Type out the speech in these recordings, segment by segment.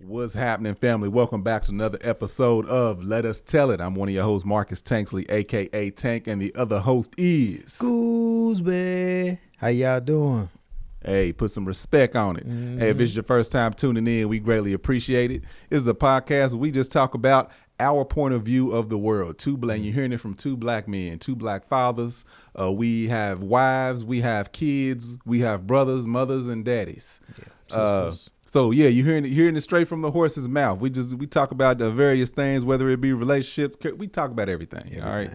What's happening, family? Welcome back to another episode of Let Us Tell It. I'm one of your hosts, Marcus Tanksley, a.k.a. Tank, and the other host is... Gooseby. How y'all doing? Hey, put some respect on it. Hey, if this is your first time tuning in, we greatly appreciate it. This is a podcast where we just talk about our point of view of the world. You're hearing it from two black men, two black fathers. We have wives, we have kids, we have brothers, mothers, and daddies. Yeah, sisters. So yeah, you're hearing it straight from the horse's mouth. We talk about the various things, whether it be relationships. We talk about everything. All right,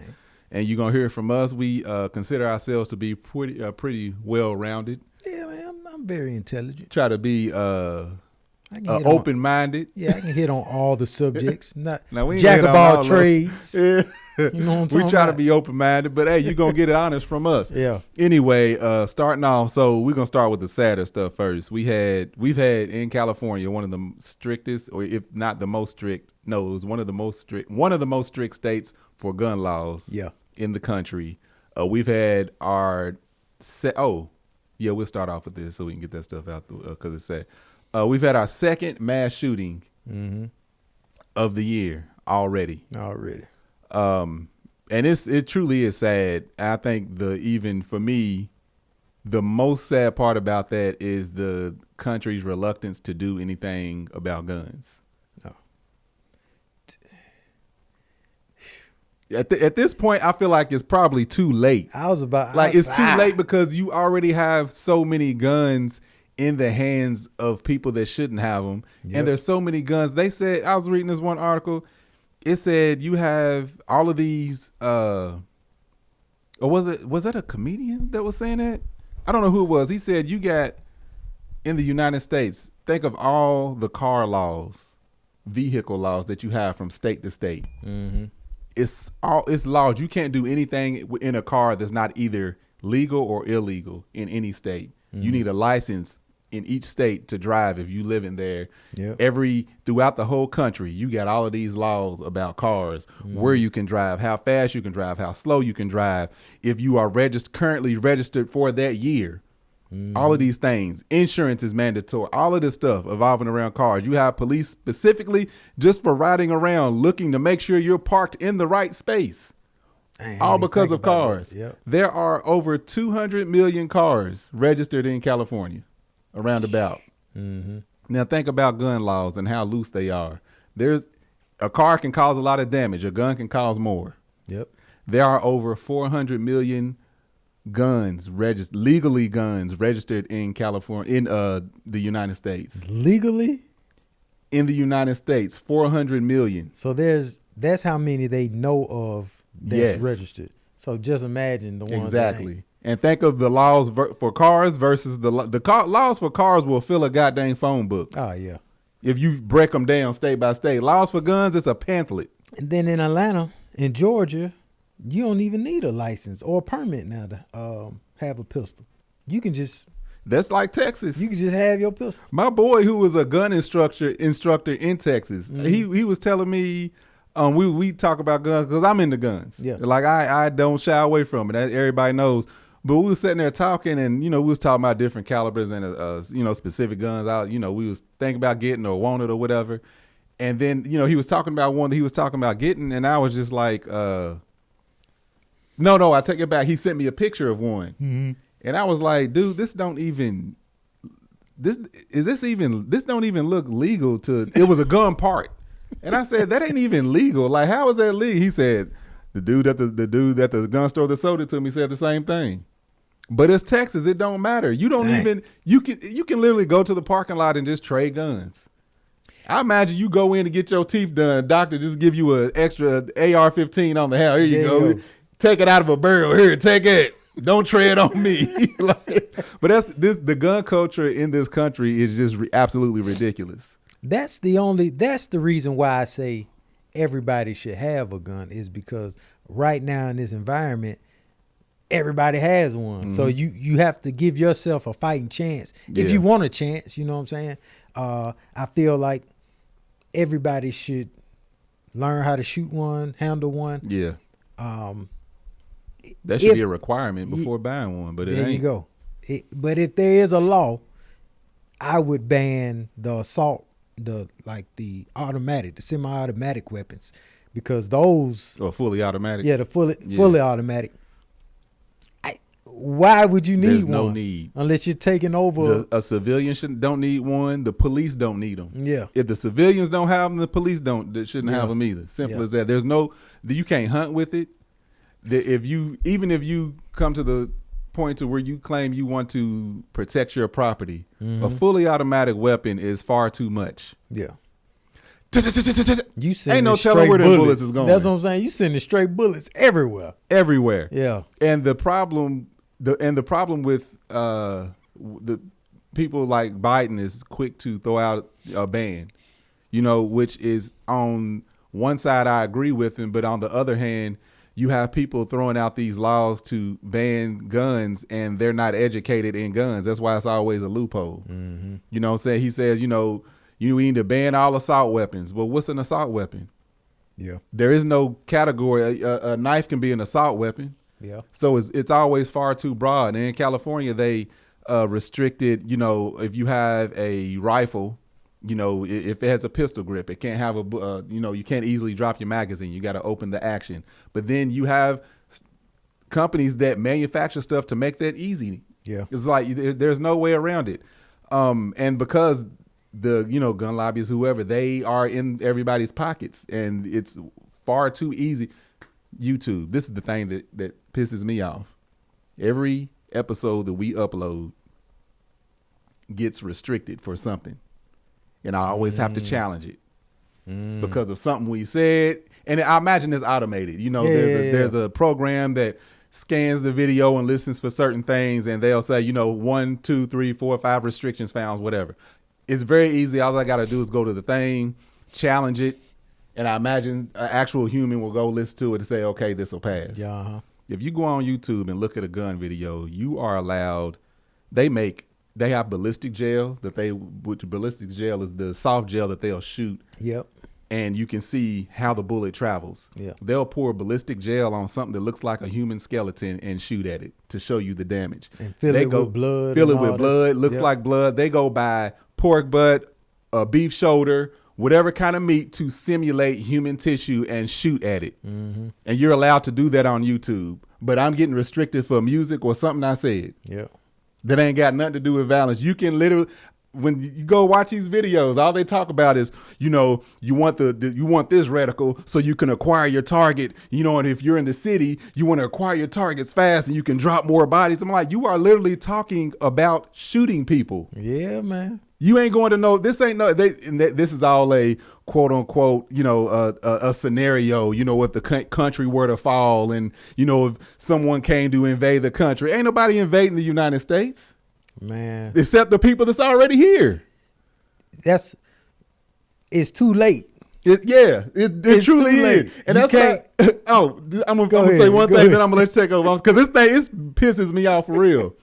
and you're gonna hear it from us. We consider ourselves to be pretty well rounded. Yeah, man, I'm very intelligent. Try to be open minded. Yeah, I can hit on all the subjects. Not we jack of all trades. Yeah. You know what I'm talking we try about? to be open minded, but hey, you're gonna get it honest from us. Yeah. Anyway, starting off, so we're gonna start with the sadder stuff first. We've had in California one of the strictest, or if not the most strict, no, it was one of the most strict states for gun laws. Yeah. In the country. We've had our we'll start off with this so we can get that stuff out because it's sad. We've had our second mass shooting of the year already. And it truly is sad. I think for me, the most sad part about that is the country's reluctance to do anything about guns. No. At this point, I feel like it's probably too late. It's too late because you already have so many guns in the hands of people that shouldn't have them. Yep. And there's so many guns. They said, I was reading this one article. It said you have all of these, or was that a comedian that was saying that? I don't know who it was. He said you got in the United States, think of all the car laws, vehicle laws that you have from state to state. Mm-hmm. It's laws. You can't do anything in a car that's not either legal or illegal in any state. Mm-hmm. You need a license in each state to drive if you live in there. Yep. Throughout the whole country, you got all of these laws about cars, where you can drive, how fast you can drive, how slow you can drive, if you are currently registered for that year. All of these things. Insurance is mandatory. All of this stuff evolving around cars. You have police specifically just for riding around looking to make sure you're parked in the right space. All because of cars. Yep. There are over 200 million cars registered in California. Around about. Mm-hmm. Now think about gun laws and how loose they are. A car can cause a lot of damage. A gun can cause more. Yep. There are over 400 million guns registered in California, in the United States. Legally? In the United States, 400 million. So that's how many they know of that's registered. So just imagine the ones exactly. And think of the laws for cars versus the laws for cars will fill a goddamn phone book. Oh, yeah. If you break them down state by state. Laws for guns, it's a pamphlet. And then in Atlanta, in Georgia, you don't even need a license or a permit now to have a pistol. You can just... That's like Texas. You can just have your pistol. My boy who was a gun instructor in Texas, he was telling me... we talk about guns because I'm into guns. Yeah. Like I don't shy away from it. Everybody knows. But we was sitting there talking, and we was talking about different calibers and specific guns. We was thinking about getting or wanted or whatever. And then he was talking about one that he was talking about getting, and I was just like, no, I take it back. He sent me a picture of one, and I was like, dude, this don't even look legal to. It was a gun part. And I said, that ain't even legal. Like, how is that legal? He said, the dude at the gun store that sold it to me said the same thing. But it's Texas. It don't matter. You don't you can literally go to the parking lot and just trade guns. I imagine you go in to get your teeth done. Doctor just give you an extra AR-15 on the house. Here you go. Take it out of a barrel. Here, take it. Don't tread on me. But the gun culture in this country is just absolutely ridiculous. That's the reason why I say everybody should have a gun, is because right now in this environment, everybody has one. Mm-hmm. So you have to give yourself a fighting chance. If you want a chance, you know what I'm saying? I feel like everybody should learn how to shoot one, handle one. Yeah. That should be a requirement before buying one, but it ain't. There you go. But if there is a law, I would ban the assault the automatic, the semi-automatic weapons, because those or fully automatic. Yeah, the fully automatic. Why would you need There's one? No need unless you're taking over. A civilian don't need one. The police don't need them. Yeah. If the civilians don't have them, the police shouldn't have them either. Simple as that. You can't hunt with it. Even if you come to the point to where you claim you want to protect your property, a fully automatic weapon is far too much. Yeah. You ain't no telling where the bullets is going. That's what I'm saying. You sending straight bullets everywhere. Everywhere. Yeah. And the problem with the people like Biden is quick to throw out a ban, which is on one side I agree with him, but on the other hand, you have people throwing out these laws to ban guns and they're not educated in guns. That's why it's always a loophole. Mm-hmm. You know what I'm saying? He says, you need to ban all assault weapons. Well, what's an assault weapon? Yeah. There is no category. A knife can be an assault weapon. Yeah. So it's always far too broad. And in California, they restricted, if you have a rifle, if it has a pistol grip, it can't have you can't easily drop your magazine. You got to open the action. But then you have companies that manufacture stuff to make that easy. Yeah. It's like there's no way around it. And because the gun lobbyists, whoever, they are in everybody's pockets, and it's far too easy. YouTube, this is the thing that pisses me off. Every episode that we upload gets restricted for something, and I always have to challenge it because of something we said. And I imagine it's automated. There's a program that scans the video and listens for certain things, and they'll say 1, 2, 3, 4, 5 restrictions found, whatever. It's very easy. All I got to do is go to the thing, challenge it, and I imagine an actual human will go listen to it and say, okay, this will pass. Yeah. Uh-huh. If you go on YouTube and look at a gun video, you are allowed. They have ballistic gel which ballistic gel is the soft gel that they'll shoot. Yep. And you can see how the bullet travels. Yeah. They'll pour ballistic gel on something that looks like a human skeleton and shoot at it to show you the damage. And fill it with blood. Looks like blood. They go by pork butt, a beef shoulder, whatever kind of meat to simulate human tissue and shoot at it. Mm-hmm. And you're allowed to do that on YouTube. But I'm getting restricted for music or something I said. Yeah. That ain't got nothing to do with violence. You can literally, when you go watch these videos, all they talk about is, you want you want this reticle so you can acquire your target. And if you're in the city, you want to acquire your targets fast and you can drop more bodies. I'm like, you are literally talking about shooting people. Yeah, man. You ain't going to know. This ain't no. This is all a quote unquote, a scenario. If the country were to fall, and if someone came to invade the country, ain't nobody invading the United States, man, except the people that's already here. It's too late. It truly is. And that's like, I'm gonna say one thing, then I'm gonna let you take over because this pisses me off for real.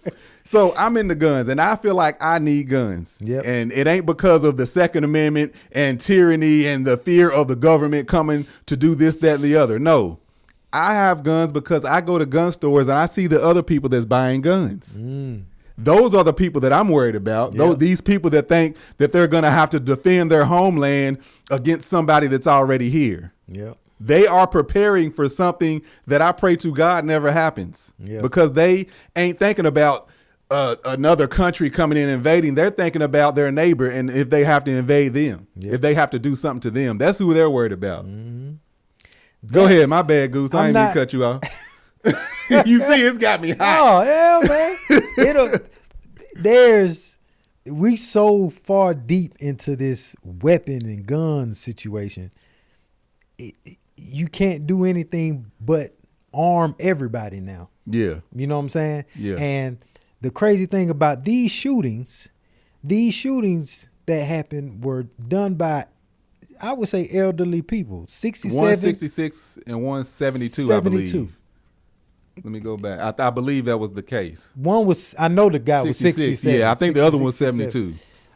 So I'm into guns, and I feel like I need guns. Yep. And it ain't because of the Second Amendment and tyranny and the fear of the government coming to do this, that, and the other. No, I have guns because I go to gun stores and I see the other people that's buying guns. Those are the people that I'm worried about. Yep. These people that think that they're going to have to defend their homeland against somebody that's already here. Yep. They are preparing for something that I pray to God never happens. Yep. Because they ain't thinking about another country coming in and invading. They're thinking about their neighbor and if they have to invade them, if they have to do something to them. That's who they're worried about. Mm-hmm. Go ahead. My bad, Goose. I ain't mean to cut you off. You see, it's got me hot. Oh, yeah, man. We so far deep into this weapon and gun situation. You can't do anything but arm everybody now. Yeah. You know what I'm saying? Yeah. And the crazy thing about these shootings that happened were done by, I would say, elderly people. 67. 166 and 172, I believe. Let me go back. I believe that was the case. One was, I know the guy was 67. Yeah, I think the other one was 72.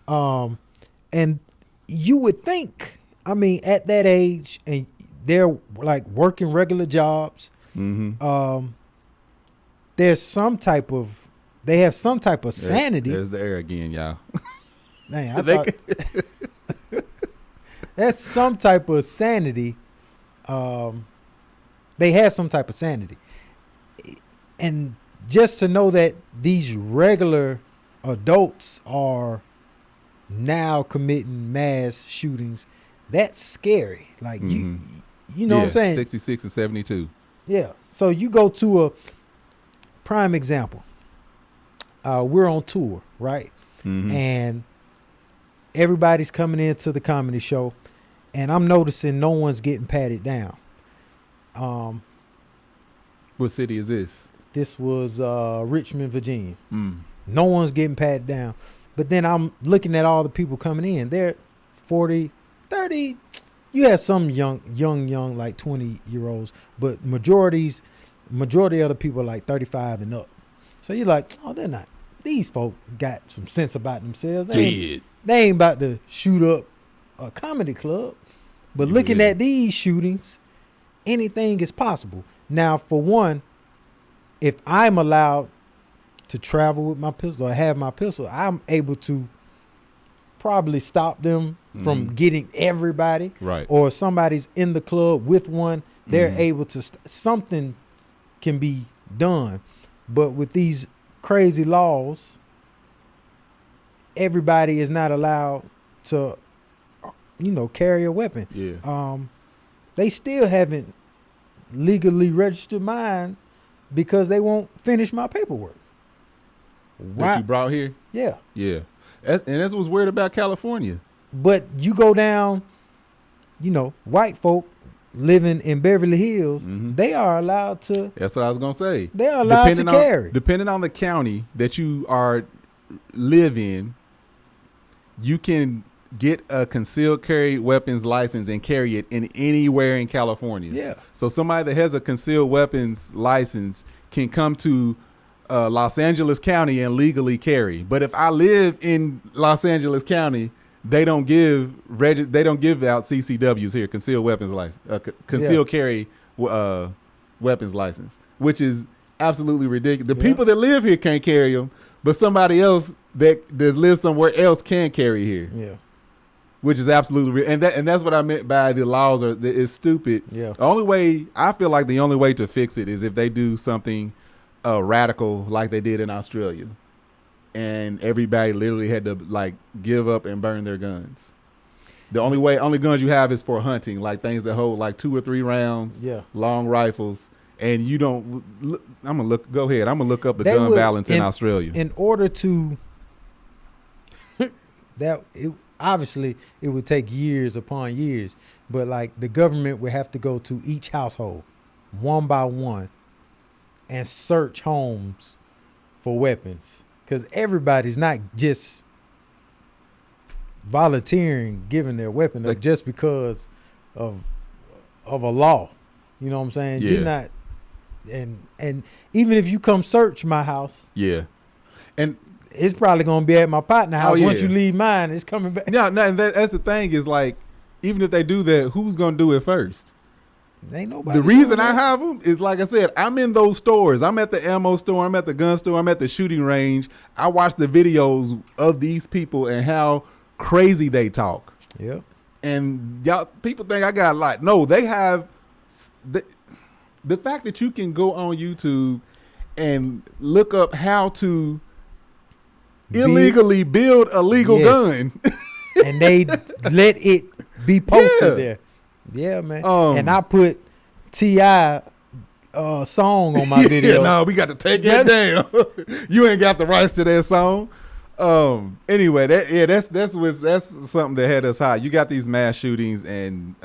And you would think, at that age, and they're like working regular jobs. Mm-hmm. They have some type of sanity. There's the air again, y'all. Dang, I thought That's some type of sanity. They have some type of sanity. And just to know that these regular adults are now committing mass shootings, that's scary. Like, you know what I'm saying? 66 and 72. Yeah. So you go to a prime example. We're on tour, right? Mm-hmm. And everybody's coming into the comedy show, and I'm noticing no one's getting patted down. What city is this? This was Richmond, Virginia. No one's getting patted down. But then I'm looking at all the people coming in. They're 40, 30. You have some young, like 20-year-olds, but majority of the people are like 35 and up. So you're like, oh, they're not. These folk got some sense about themselves. They ain't about to shoot up a comedy club. But looking at these shootings, anything is possible. Now, for one, if I'm allowed to travel with my pistol or have my pistol, I'm able to probably stop them from getting everybody. Right. Or if somebody's in the club with one, they're able to, something can be done. But with these crazy laws, everybody is not allowed to, carry a weapon. Yeah. They still haven't legally registered mine because they won't finish my paperwork. That you brought here? Yeah. Yeah. And that's what's weird about California. But you go down, white folk living in Beverly Hills, they are allowed to. That's what I was going to say. They're allowed to carry. Depending on the county that you live in, you can get a concealed carry weapons license and carry it in anywhere in California. Yeah. So somebody that has a concealed weapons license can come to Los Angeles County and legally carry. But if I live in Los Angeles County, they don't give out CCWs here, concealed weapons license, concealed carry weapons license, which is absolutely ridiculous. The people that live here can't carry them, but somebody else that lives somewhere else can carry here. Yeah. Which is absolutely and that's what I meant by the laws is stupid. Yeah. I feel like the only way to fix it is if they do something radical like they did in Australia, and everybody literally had to give up and burn their guns. The only guns you have is for hunting, like things that hold like 2 or 3 rounds, long rifles, and you don't. I'm gonna look. Go ahead. I'm gonna look up the gun balance in Australia. In order to obviously it would take years upon years, but the government would have to go to each household one by one and search homes for weapons, because everybody's not just volunteering giving their weapon up just because of a law. You know what I'm saying? Yeah. You're not, and even if you come search my house, and it's probably gonna be at my partner's house. Once you leave mine, it's coming back. No, that's the thing is even if they do that, who's gonna do it first? Ain't nobody. The reason I have them is, like I said, I'm in those stores. I'm at the ammo store. I'm at the gun store. I'm at the shooting range. I watch the videos of these people and how crazy they talk. Yep. And y'all, people think I got a lot. No, they have the fact that you can go on YouTube and look up how to illegally build a legal gun. And they let it be posted there. Yeah, man. And I put T.I. Song on my video. No, we got to take that down. You ain't got the rights to that song. Anyway, that's something that had us high. You got these mass shootings, and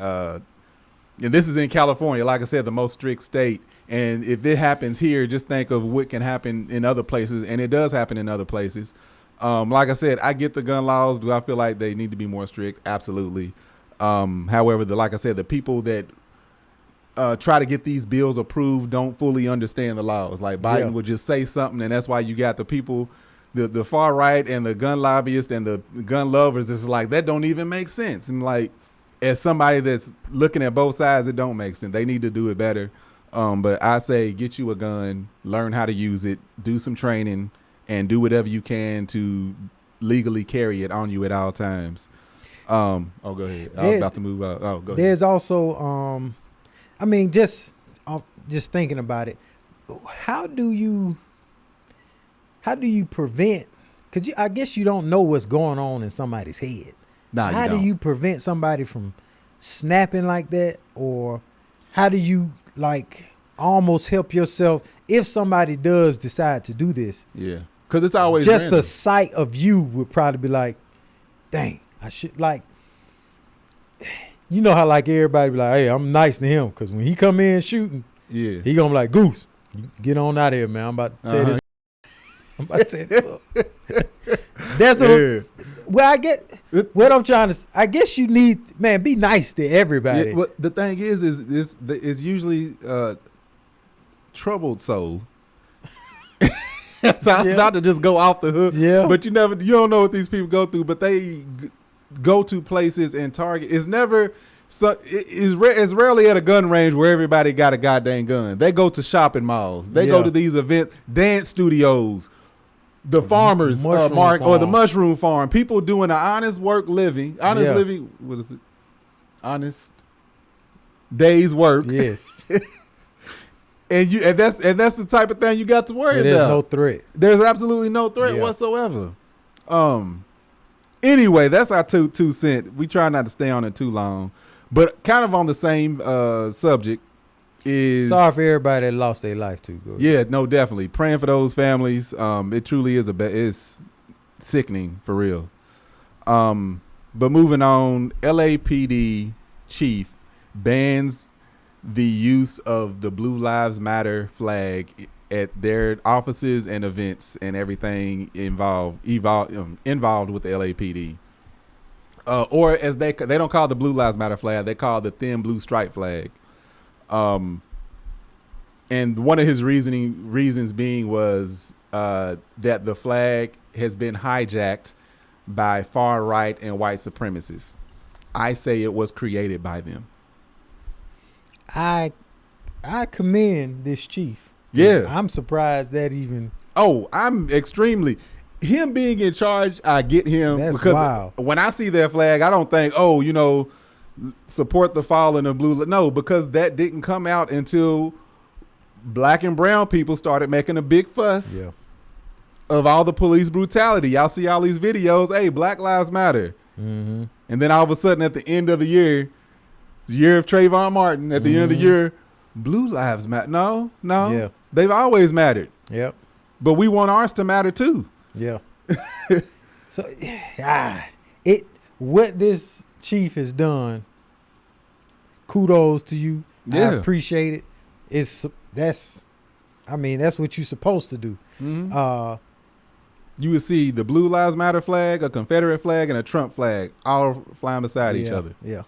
this is in California. Like I said, the most strict state. And if it happens here, just think of what can happen in other places, and it does happen in other places. Like I said, I get the gun laws. Do I feel like they need to be more strict? Absolutely. However, like I said, the people that try to get these bills approved don't fully understand the laws. Like Biden would just say something, and that's why you got the people, the far right and the gun lobbyists and the gun lovers. It's like, that don't even make sense. And as somebody that's looking at both sides, it don't make sense. They need to do it better. But I say, get you a gun, learn how to use it, do some training, and do whatever you can to legally carry it on you at all times. Oh, go ahead. I was about to move out. Oh, go ahead. There's also, I mean, just thinking about it, how do you prevent? Because I guess you don't know what's going on in somebody's head. Nah, how do you prevent somebody from snapping like that, or how do you like almost help yourself if somebody does decide to do this? Yeah, because it's always just random. The sight of you would probably be like, dang, I should like. You know how like everybody be like, hey, I'm nice to him because when he come in shooting, yeah, he gonna be like, Goose, get on out of here, man. I'm about to tell this. I'm about to tell this up. That's what. Well, I get what I'm trying to. I guess you need, man, be nice to everybody. Yeah, what the thing is usually troubled soul. So not to just go off the hook. Yeah. But you don't know what these people go through. But they go to places and target. It's never. So it's rarely at a gun range where everybody got a goddamn gun. They go to shopping malls. They go to these events, dance studios. The farmers market or the mushroom farm, people doing an honest living, what is it? Honest day's work. Yes. and that's the type of thing you got to worry about. There's no threat. There's absolutely no threat whatsoever. Anyway, that's our two cent. We try not to stay on it too long, but kind of on the same subject. Sorry for everybody that lost their life too. Yeah, no, definitely praying for those families. It truly is it's sickening for real. But moving on, LAPD chief bans the use of the Blue Lives Matter flag at their offices and events and everything involved with the LAPD. Or as they don't call it the Blue Lives Matter flag, they call it the thin blue stripe flag. And one of his reasons being was that the flag has been hijacked by far right and white supremacists. I say it was created by them. I commend this chief. Yeah, I'm surprised that even. Oh, I'm extremely. Him being in charge, I get him. That's because wild. When I see that flag, I don't think, support the fallen of blue. No, because that didn't come out until black and brown people started making a big fuss of all the police brutality. Y'all see all these videos. Hey, Black Lives Matter. Mm-hmm. And then all of a sudden at the end of the year of Trayvon Martin, at the end of the year, Blue Lives Matter. No. Yeah. They've always mattered. Yep. But we want ours to matter too. Yeah. So, what this chief has done, kudos to you. Yeah. I appreciate it. That's what you're supposed to do. Mm-hmm. You would see the Blue Lives Matter flag, a Confederate flag, and a Trump flag all flying beside each other. Yeah.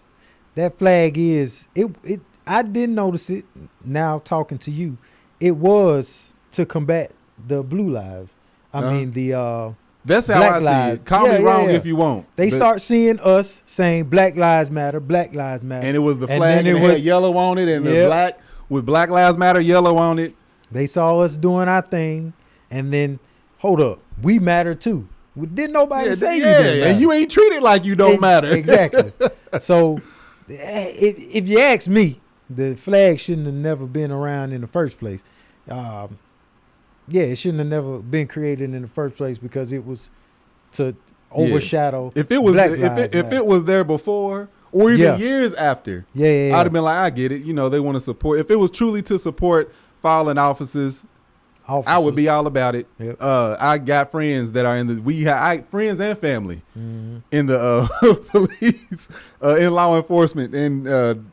That flag is it. I didn't notice it. Now talking to you, it was to combat the blue lives. That's how I see it. Call me wrong if you want. They start seeing us saying Black Lives Matter, Black Lives Matter. And it was the flag and it had yellow on it and the black with Black Lives Matter yellow on it. They saw us doing our thing and then, hold up, we matter too. Didn't nobody say you didn't matter. And you ain't treated like you don't matter. Exactly. So if you ask me, the flag shouldn't have never been around in the first place. It shouldn't have never been created in the first place because it was to overshadow. If it was it was there before or even years after, I'd have been like, I get it. They want to support. If it was truly to support fallen officers, I would be all about it. Yep. I got friends that are in the friends and family in the police, in law enforcement, in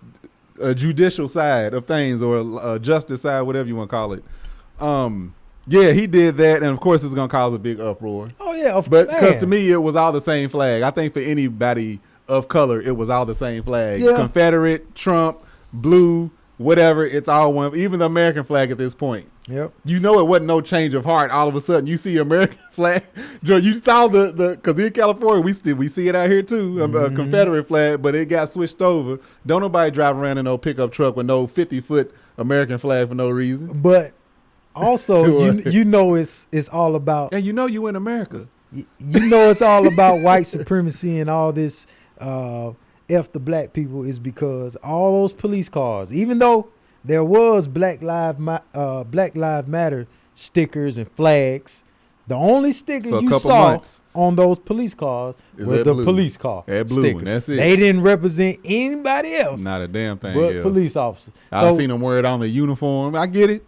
judicial side of things or justice side, whatever you want to call it. He did that, and of course it's gonna cause a big uproar. Oh yeah, because to me it was all the same flag. I think for anybody of color, it was all the same flag. Yeah. Confederate, Trump, blue, whatever. It's all one. Even the American flag at this point. Yep. It wasn't no change of heart. All of a sudden, you see American flag. You saw the because in California we see it out here too. A Confederate flag, but it got switched over. Don't nobody drive around in no pickup truck with no 50-foot American flag for no reason. But also, it's all about. And you in America. It's all about white supremacy and all this F the black people is because all those police cars, even though there was Black Lives Matter stickers and flags, the only sticker you saw on those police cars was the police car. That blue sticker. One, that's it. They didn't represent anybody else. Not a damn thing but else. Police officers. I seen them wear it on the uniform. I get it.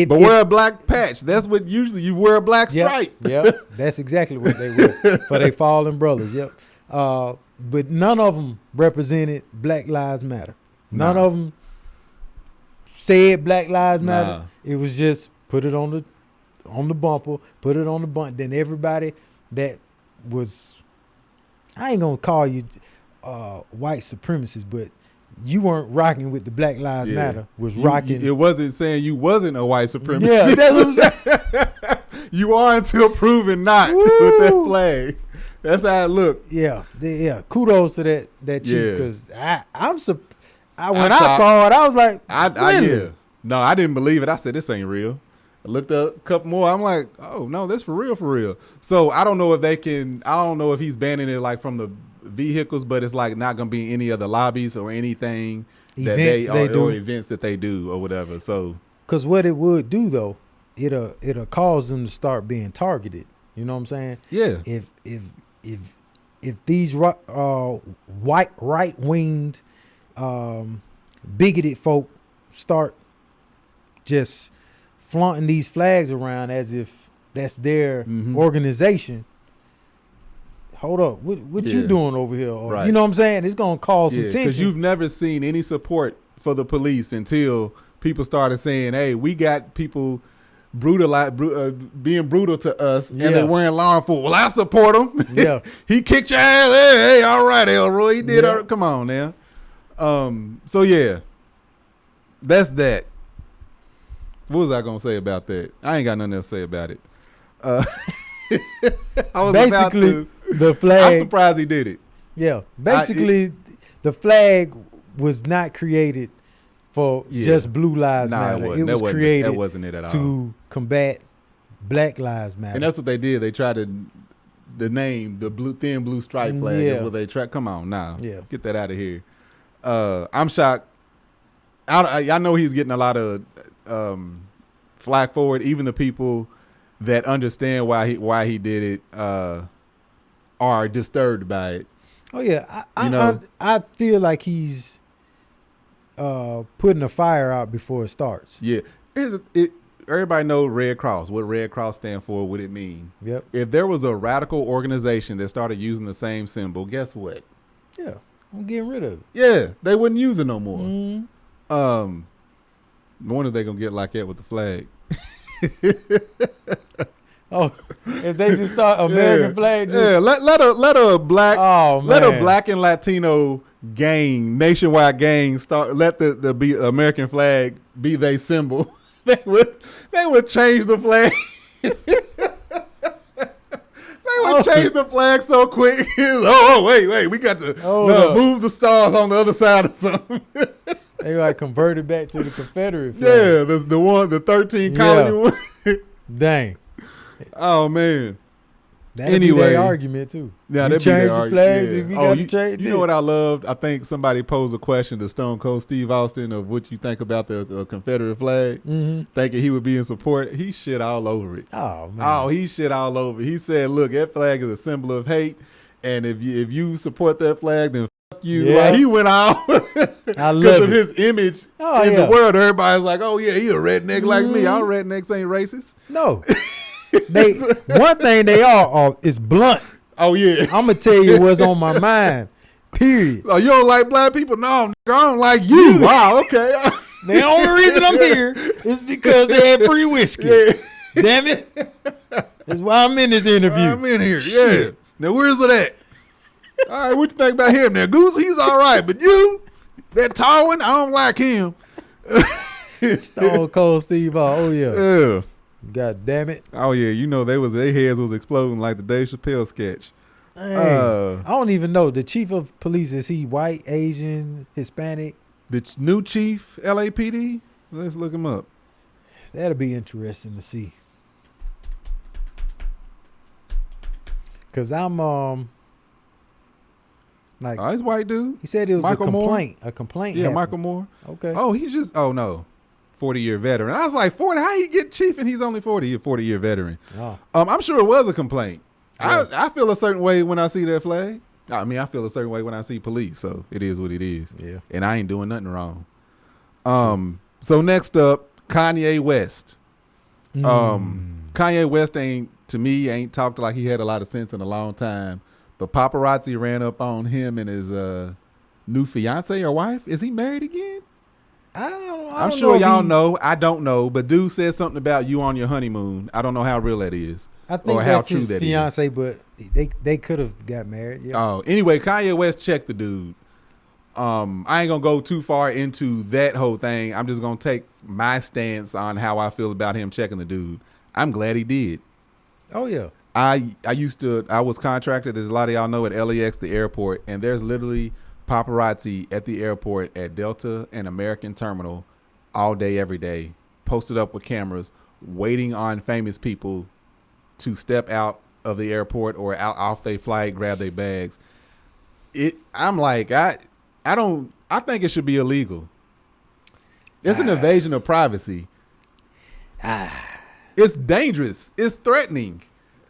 But wear a black patch. That's what usually you wear a black stripe. Yep. That's exactly what they wear for their fallen brothers. Yep. But none of them represented Black Lives Matter. None of them said Black Lives Matter. It was just put it on the bumper, put it on the bump. Then everybody that was, I ain't gonna call you white supremacists, but you weren't rocking with the Black Lives Matter. Was rocking. It wasn't saying you wasn't a white supremacist. Yeah, that's what I'm saying. You are until proven not with that flag. That's how it looked. Yeah. Kudos to that chief, because I'm surprised. When I saw it, I was like, really? No, I didn't believe it. I said, this ain't real. I looked up a couple more. I'm like, oh no, that's for real. So I don't know if he's banning it like from the vehicles, but it's like not gonna be any other lobbies or anything events or events that they do or whatever. So, because what it would do though, it'll cause them to start being targeted. You know what I'm saying? Yeah. If these white right-winged bigoted folk start just flaunting these flags around as if that's their organization. Hold up, what you doing over here? Or, right. You know what I'm saying? It's gonna cause some tension. Because you've never seen any support for the police until people started saying, "Hey, we got people being brutal to us, and they're wearing law enforcement." Well, I support him. Yeah, he kicked your ass. Hey, all right, Elroy, he did. Yeah. Come on now. So yeah, that's that. What was I gonna say about that? I ain't got nothing else to say about it. I was basically the flag. I'm surprised he did it. Yeah, basically the flag was not created for just Blue Lives Matter. It was created that wasn't it at all. To combat Black Lives Matter. And that's what they did. They tried the name, the thin blue stripe flag is what they tried. Come on now. Yeah. Get that out of here. I'm shocked. I know he's getting a lot of flack for it. Even the people that understand why he did it are disturbed by it. Oh yeah, I feel like he's putting a fire out before it starts. Yeah, everybody knows Red Cross. What Red Cross stand for? What it mean? Yep. If there was a radical organization that started using the same symbol, guess what? Yeah, I'm getting rid of it. Yeah, they wouldn't use it no more. Mm-hmm. I wonder if they gonna get like that with the flag. Oh, if they just start American flag. Let a black and Latino gang, nationwide gang start. Let the American flag be their symbol. They would change the flag. They would change the flag so quick. Wait, we got to move the stars on the other side or something. They like converted back to the Confederate flag. Yeah, the 13 colony one. Dang. Oh man. That'd be their argument too. Yeah, they change the flags. Yeah. You know what I loved? I think somebody posed a question to Stone Cold Steve Austin of what you think about the Confederate flag, thinking he would be in support. He shit all over it. Oh man. Oh, he shit all over it. He said, "Look, that flag is a symbol of hate, and if you support that flag, then fuck you." Yeah. Like, he went out because of his image in the world. Everybody's like, "Oh yeah, he a redneck like me." All rednecks ain't racist. No. One thing they are is blunt. Oh yeah, I'm gonna tell you what's on my mind. Period. Oh, you don't like black people? No, I don't like you. Wow, okay. The only reason I'm here is because they had free whiskey. Yeah. Damn it. That's why I'm in this interview. I'm in here. Shit. Yeah. Now where's it at? All right, what you think about him? Now Goose, he's all right, but you, that tall one, I don't like him. Stone Cold Steve. Oh yeah. Yeah. God damn it. Oh yeah, you know their heads was exploding like the Dave Chappelle sketch. I don't even know. The chief of police, is he white, Asian, Hispanic? The new chief, LAPD? Let's look him up. That'll be interesting to see. Cause I'm Like, oh, he's white dude. He said it was Michael a complaint. Moore? A complaint. Yeah, happened. Michael Moore. Okay. Oh, he's just. Oh no, 40-year veteran. I was like, 40. How he get chief and he's only 40? He's a 40-year veteran. Oh. I'm sure it was a complaint. Yeah. I feel a certain way when I see that flag. I mean, I feel a certain way when I see police. So it is what it is. Yeah. And I ain't doing nothing wrong. So next up, Kanye West. Kanye West to me ain't talked like he had a lot of sense in a long time. But paparazzi ran up on him and his new fiance or wife. Is he married again? I'm sure y'all know. I don't know. But dude said something about you on your honeymoon. I don't know how real that is. I think or that's how true his that fiance, is. But they could have got married. Yeah. Oh, anyway, Kanye West checked the dude. I ain't gonna go too far into that whole thing. I'm just gonna take my stance on how I feel about him checking the dude. I'm glad he did. Oh yeah. I was contracted, as a lot of y'all know, at LAX, the airport, and there's literally paparazzi at the airport at Delta and American Terminal all day, every day, posted up with cameras, waiting on famous people to step out of the airport or out off their flight, grab their bags. I'm like, I think it should be illegal. It's an invasion of privacy. It's dangerous. It's threatening.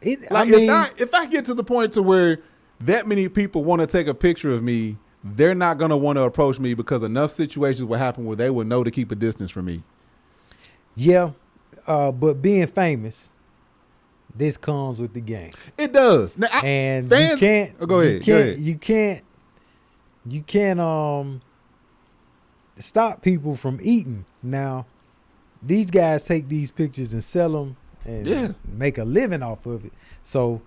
If I get to the point to where that many people want to take a picture of me, they're not going to want to approach me because enough situations will happen where they will know to keep a distance from me. Yeah, but being famous, this comes with the game. It does. Now, and fans, you can't. Go ahead. You can't stop people from eating. Now, these guys take these pictures and sell them and make a living off of it. So,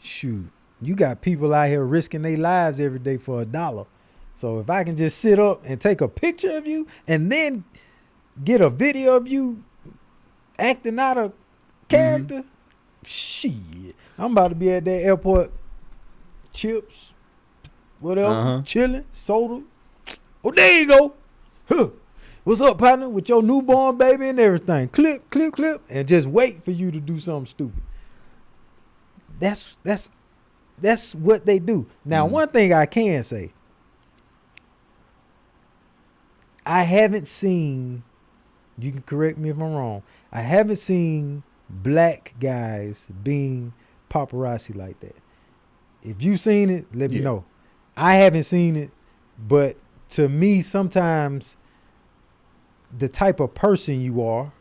shoot, you got people out here risking their lives every day for $1. So if I can just sit up and take a picture of you and then get a video of you acting out of character, shit, I'm about to be at that airport, chips, whatever, chilling, soda. Oh, there you go. Huh. What's up, partner? With your newborn baby and everything. Clip, clip, clip. And just wait for you to do something stupid. That's what they do. Now, one thing I can say. I haven't seen, you can correct me if I'm wrong, I haven't seen black guys being paparazzi like that. If you've seen it, let me know. I haven't seen it, but to me, sometimes the type of person you are,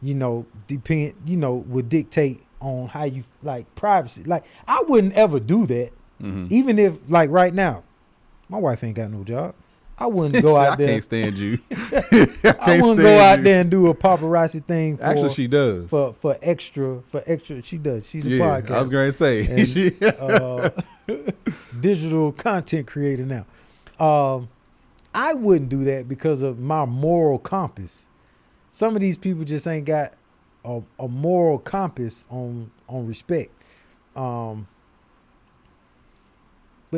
would dictate on how you like privacy. Like, I wouldn't ever do that. Even if, like, right now, my wife ain't got no job. I wouldn't go out there. I can't stand you. I wouldn't go out there and do a paparazzi thing. Actually, she does. For extra. She does. She's a podcaster. I was going to say. Digital content creator now. I wouldn't do that because of my moral compass. Some of these people just ain't got a moral compass on respect. But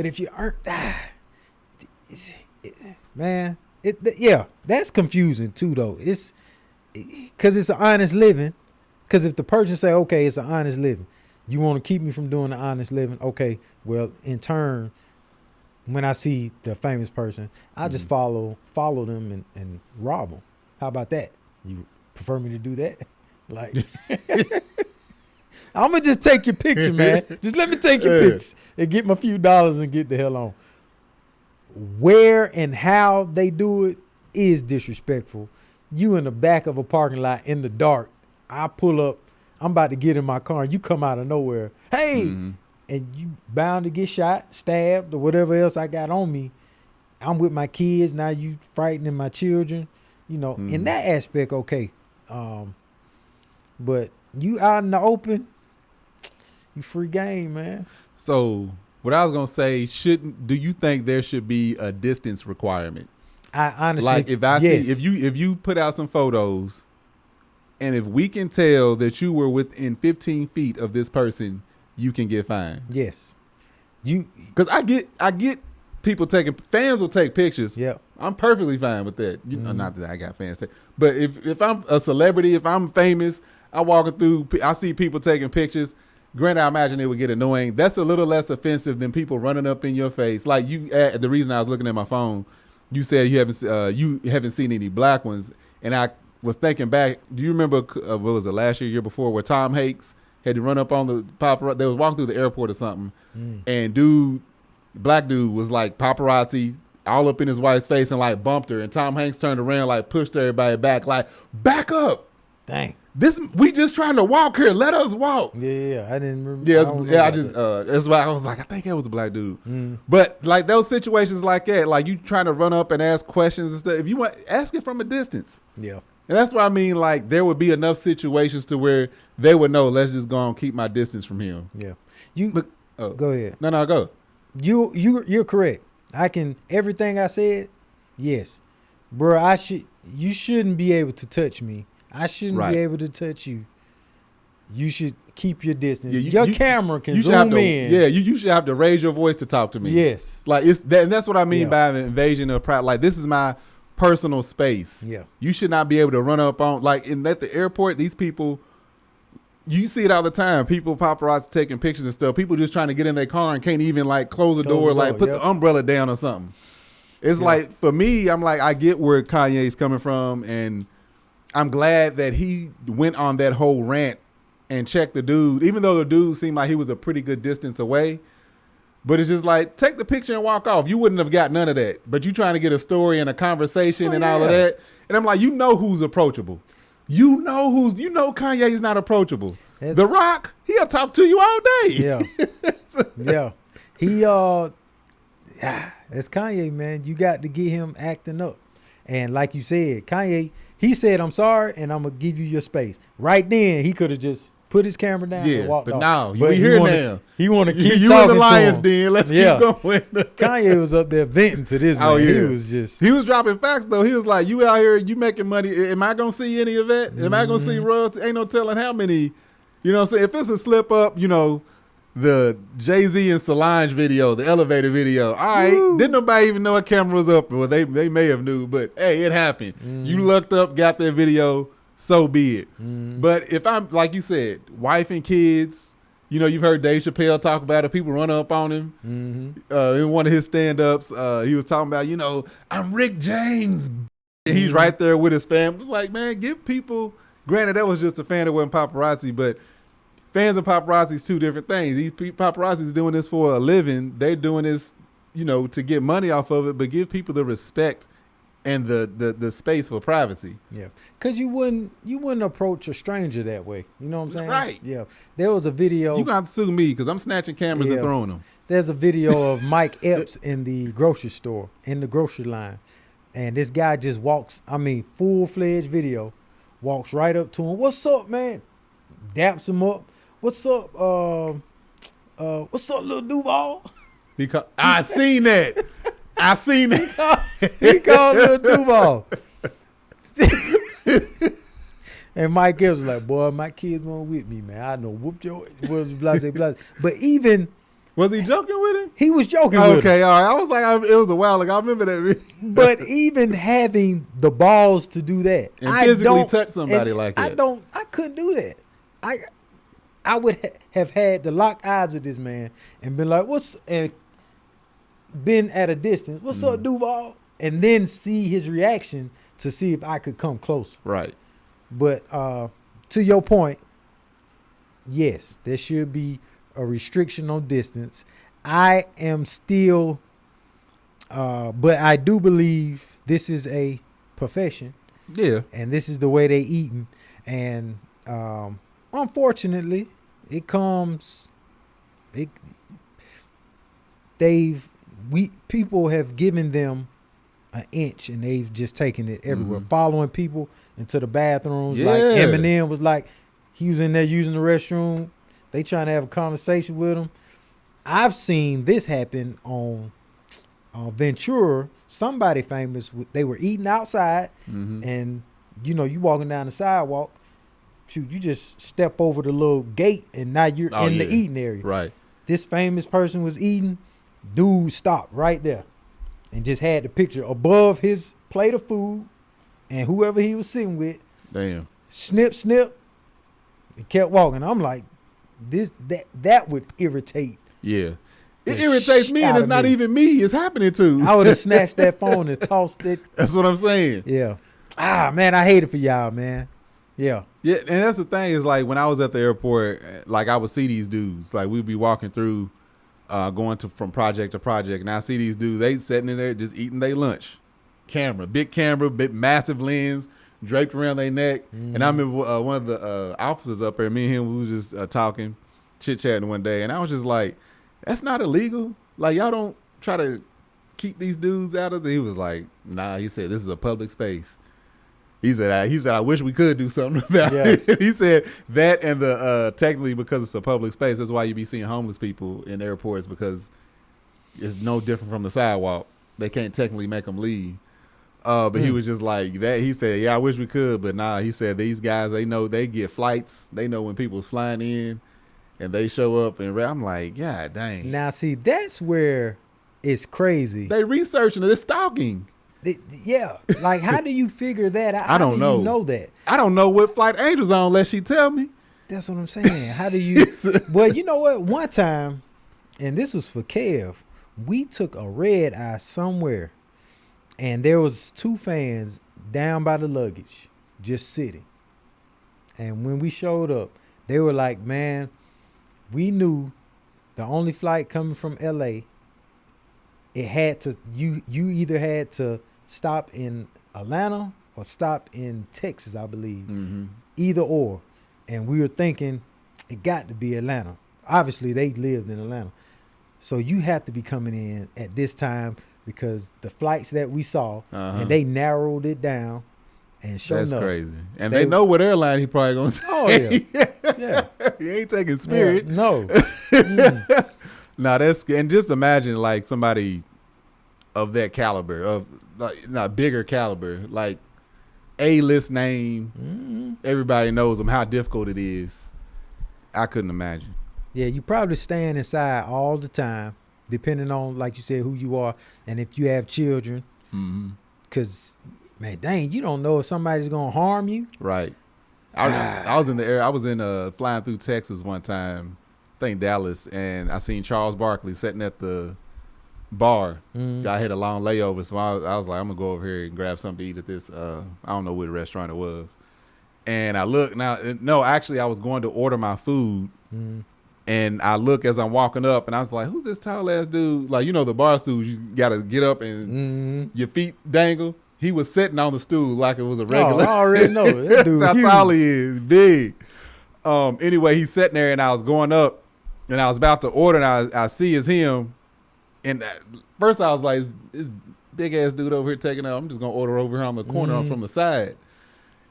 if you aren't, that's confusing too, though. It's because it's an honest living. Because if the person say, okay, it's an honest living, you want to keep me from doing the honest living, okay, well, in turn, when I see the famous person, I just follow them and rob them. How about that? You prefer me to do that? Like, I'm going to just take your picture, man. Just let me take your picture and get my few dollars and get the hell on. Where and how they do it is disrespectful. You in the back of a parking lot in the dark. I pull up. I'm about to get in my car and you come out of nowhere. Hey, and you bound to get shot, stabbed, or whatever else I got on me. I'm with my kids. Now you frightening my children. In that aspect, okay. But you out in the open, you free game, man. So what I was going to say, do you think there should be a distance requirement? I honestly, like if you put out some photos and if we can tell that you were within 15 feet of this person, you can get fined. Yes. Because I get people fans will take pictures. Yeah. I'm perfectly fine with that. Not that I got fans, but if I'm a celebrity, if I'm famous, I walking through, I see people taking pictures. Granted, I imagine it would get annoying. That's a little less offensive than people running up in your face. Like the reason I was looking at my phone, you said you haven't seen any black ones, and I was thinking back. Do you remember what was it, last year before, where Tom Hanks had to run up on the paparazzi? They was walking through the airport or something, and black dude was like paparazzi all up in his wife's face and like bumped her, and Tom Hanks turned around, like pushed everybody back, like back up. Dang. We just trying to walk here. Let us walk. Yeah, I didn't remember. That's why I was like, I think it was a black dude. But like those situations like that, like you trying to run up and ask questions and stuff. If you want, ask it from a distance. Yeah. And that's what I mean. Like there would be enough situations to where they would know. Let's just go and keep my distance from him. Yeah. Go ahead. No, go. You're correct. Everything I said. Yes, bro. You shouldn't be able to touch me. I shouldn't be able to touch you. You should keep your distance. Yeah, your camera can zoom in. Yeah, you should have to raise your voice to talk to me. Yes. Like and that's what I mean by an invasion of privacy. Like this is my personal space. Yeah. You should not be able to run up on at the airport. These people, you see it all the time. People paparazzi taking pictures and stuff. People just trying to get in their car and can't even like close the door, like put the umbrella down or something. It's like for me, I'm like I get where Kanye's coming from, and I'm glad that he went on that whole rant and checked the dude, even though the dude seemed like he was a pretty good distance away. But it's just like, take the picture and walk off. You wouldn't have got none of that. But you trying to get a story and a conversation all of that. And I'm like, you know who's approachable. You know Kanye's not approachable. The Rock, he'll talk to you all day. Yeah. Yeah. That's Kanye, man. You got to get him acting up. And like you said, Kanye, he said, I'm sorry, and I'm going to give you your space. Right then, he could have just put his camera down and walked off. Now, we here now. He want to keep you talking in the lion's to him. den. Let's keep going. Kanye was up there venting to this man. He was dropping facts, though. He was like, you out here, you making money. Am I going to see any of that? Am I going to see royalties? Ain't no telling how many. You know what I'm saying? If it's a slip up, the Jay-Z and Solange video, the elevator video. All right. Didn't nobody even know a camera was up. Well, they may have knew, but hey, it happened. You looked up, got that video, so be it. But if I'm, like you said, wife and kids, you've heard Dave Chappelle talk about it. People run up on him. In one of his stand-ups, he was talking about, I'm Rick James. And he's right there with his fam. It's like, man, give people, granted, that was just a fan that wasn't paparazzi, but fans and paparazzi is two different things. These paparazzi is doing this for a living. They're doing this, to get money off of it, but give people the respect and the space for privacy. Yeah, because you wouldn't approach a stranger that way. You know what I'm saying? Right. Yeah. There was a video. You got to sue me because I'm snatching cameras and throwing them. There's a video of Mike Epps in the grocery store, in the grocery line, and this guy just walks. Full-fledged video, walks right up to him. What's up, man? Daps him up. What's up, little Duval? Because I seen that. He called little Duval. And Mike Epps was like, boy, my kids weren't with me, man. I know whoop your blah. But even was he joking with him? He was joking with him. Okay, all right. I was like, it was a while ago. I remember that video. But even having the balls to do that. And physically touch somebody like that. I couldn't do that. I would have had to lock eyes with this man and been like, and been at a distance. What's up, Duval? And then see his reaction to see if I could come closer. Right. But to your point, yes, there should be a restriction on distance. I am still, but I do believe this is a profession. Yeah. And this is the way they eating. And unfortunately, people have given them an inch and they've just taken it everywhere, following people into the bathrooms. Yeah. Like Eminem was like, he was in there using the restroom. They trying to have a conversation with him. I've seen this happen on Ventura. Somebody famous, they were eating outside, and you walking down the sidewalk. Shoot, you just step over the little gate and now you're in the eating area. Right. This famous person was eating. Dude stopped right there and just had the picture above his plate of food and whoever he was sitting with. Damn. Snip, snip. And kept walking. I'm like, that would irritate. Yeah. It irritates me, and it's not even me it's happening to. I would have snatched that phone and tossed it. That's what I'm saying. Yeah. Man, I hate it for y'all, man. Yeah. Yeah, and that's the thing is, like, when I was at the airport, like, I would see these dudes. Like, we'd be walking through, going from project to project, and I see these dudes, they sitting in there just eating their lunch. Big massive lens draped around their neck. And I remember one of the officers up there, me and him, we was just talking, chit-chatting one day, and I was just like, that's not illegal. Like, y'all don't try to keep these dudes out of it. He was like, nah, he said, this is a public space. He said, I wish we could do something about it. He said that, and the technically, because it's a public space, that's why you be seeing homeless people in airports, because it's no different from the sidewalk. They can't technically make them leave. But he was just like that. He said, yeah, I wish we could, but nah. He said these guys, they know they get flights. They know when people's flying in, and they show up. And I'm like, God dang. Now, see, that's where it's crazy. They researching it. They're stalking. Like, how do you figure that out? I don't know. You know that? I don't know what flight Angel's on unless she tell me. That's what I'm saying. How do you? Well, you know what? One time, and this was for Kev, we took a red eye somewhere, and there was 2 fans down by the luggage, just sitting. And when we showed up, they were like, "Man, we knew the only flight coming from LA. It had to. You either had to stop in Atlanta or stop in Texas, I believe. Either or." And we were thinking it got to be Atlanta. Obviously, they lived in Atlanta. So you have to be coming in at this time, because the flights that we saw, and they narrowed it down. And sure enough, that's crazy. And they know what airline he probably going to say. Oh, yeah. He ain't taking Spirit. Yeah, no. Nah, and just imagine, like, somebody of that caliber, of not bigger caliber, like A-list name, everybody knows them, how difficult it is. I couldn't imagine. Yeah, you probably stand inside all the time, depending on, like you said, who you are, and if you have children. Because, man, dang, you don't know if somebody's going to harm you. Right. I was in the air. I was in flying through Texas one time, I think Dallas, and I seen Charles Barkley sitting at the bar. I had a long layover, so I was like, I'm gonna go over here and grab something to eat at this. I don't know what restaurant it was. And I look actually I was going to order my food, and I look as I'm walking up, and I was like, who's this tall ass dude? Like, you know, the bar stools, you gotta get up and your feet dangle. He was sitting on the stool like it was a regular. I already know. That dude That's how tall he is, big. Anyway, he's sitting there, and I was going up, and I was about to order, and I see it's him. And first I was like, this big ass dude over here taking out. I'm just going to order over here on the corner from the side.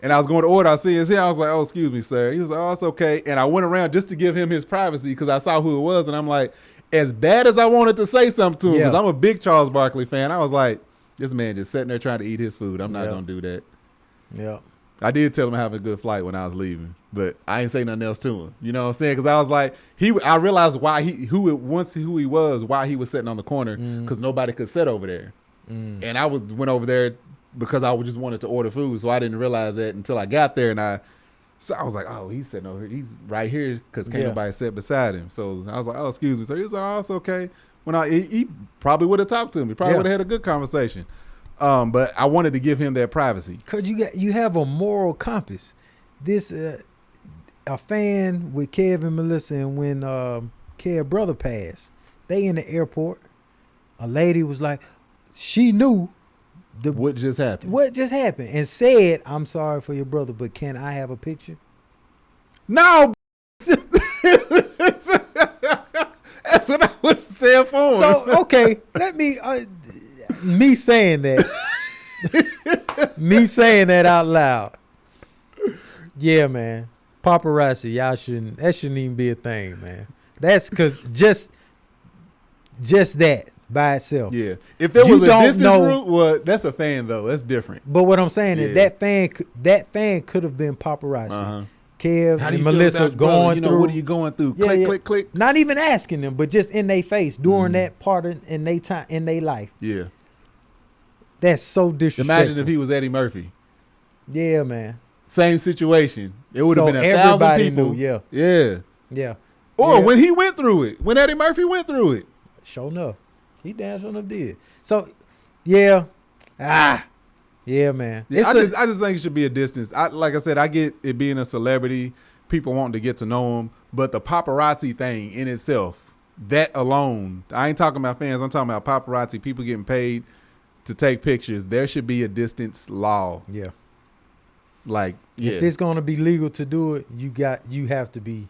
And I was going to order. I see it's him. I was like, oh, excuse me, sir. He was like, oh, it's okay. And I went around just to give him his privacy, because I saw who it was. And I'm like, as bad as I wanted to say something to him, because I'm a big Charles Barkley fan, I was like, this man just sitting there trying to eat his food. I'm not going to do that. Yeah. I did tell him to have a good flight when I was leaving, but I ain't say nothing else to him. You know what I'm saying? Because I was like, I realized why who he was, why he was sitting on the corner, because nobody could sit over there. And I went over there because I just wanted to order food, so I didn't realize that until I got there. And I was like, oh, he's sitting over here. He's right here, because can't nobody sit beside him. So I was like, oh, excuse me. So he was like, oh, it's okay. He probably would have talked to him. He probably would have had a good conversation. But I wanted to give him that privacy. Cause you have a moral compass. This a fan with Kev and Melissa, and when Kev's brother passed, they in the airport. A lady was like, she knew what just happened. What just happened, and said, "I'm sorry for your brother, but can I have a picture?" No. That's what I was saying for him. So okay, let me. Me saying that out loud. Yeah, man. Paparazzi, that shouldn't even be a thing, man. That's because just that by itself. Yeah. If there was a distance rule, well, that's a fan though. That's different. But what I'm saying is that fan could have been paparazzi. Kev and Melissa going through. What are you going through? Click, click. Not even asking them, but just in their face during that part in their time in their life. Yeah. That's so disrespectful. Imagine if he was Eddie Murphy. Yeah, man. Same situation. It would have been 1,000 people. Knew, yeah. Yeah. Or when he went through it, when Eddie Murphy went through it. Sure enough. He damn sure enough did. So, yeah. Yeah, man. Yeah, I just think it should be a distance. Like I said, I get it being a celebrity, people wanting to get to know him, but the paparazzi thing in itself, that alone, I ain't talking about fans, I'm talking about paparazzi, people getting paid to take pictures. There should be a distance law. Yeah. Like, yeah. If it's gonna be legal to do it, you have to be.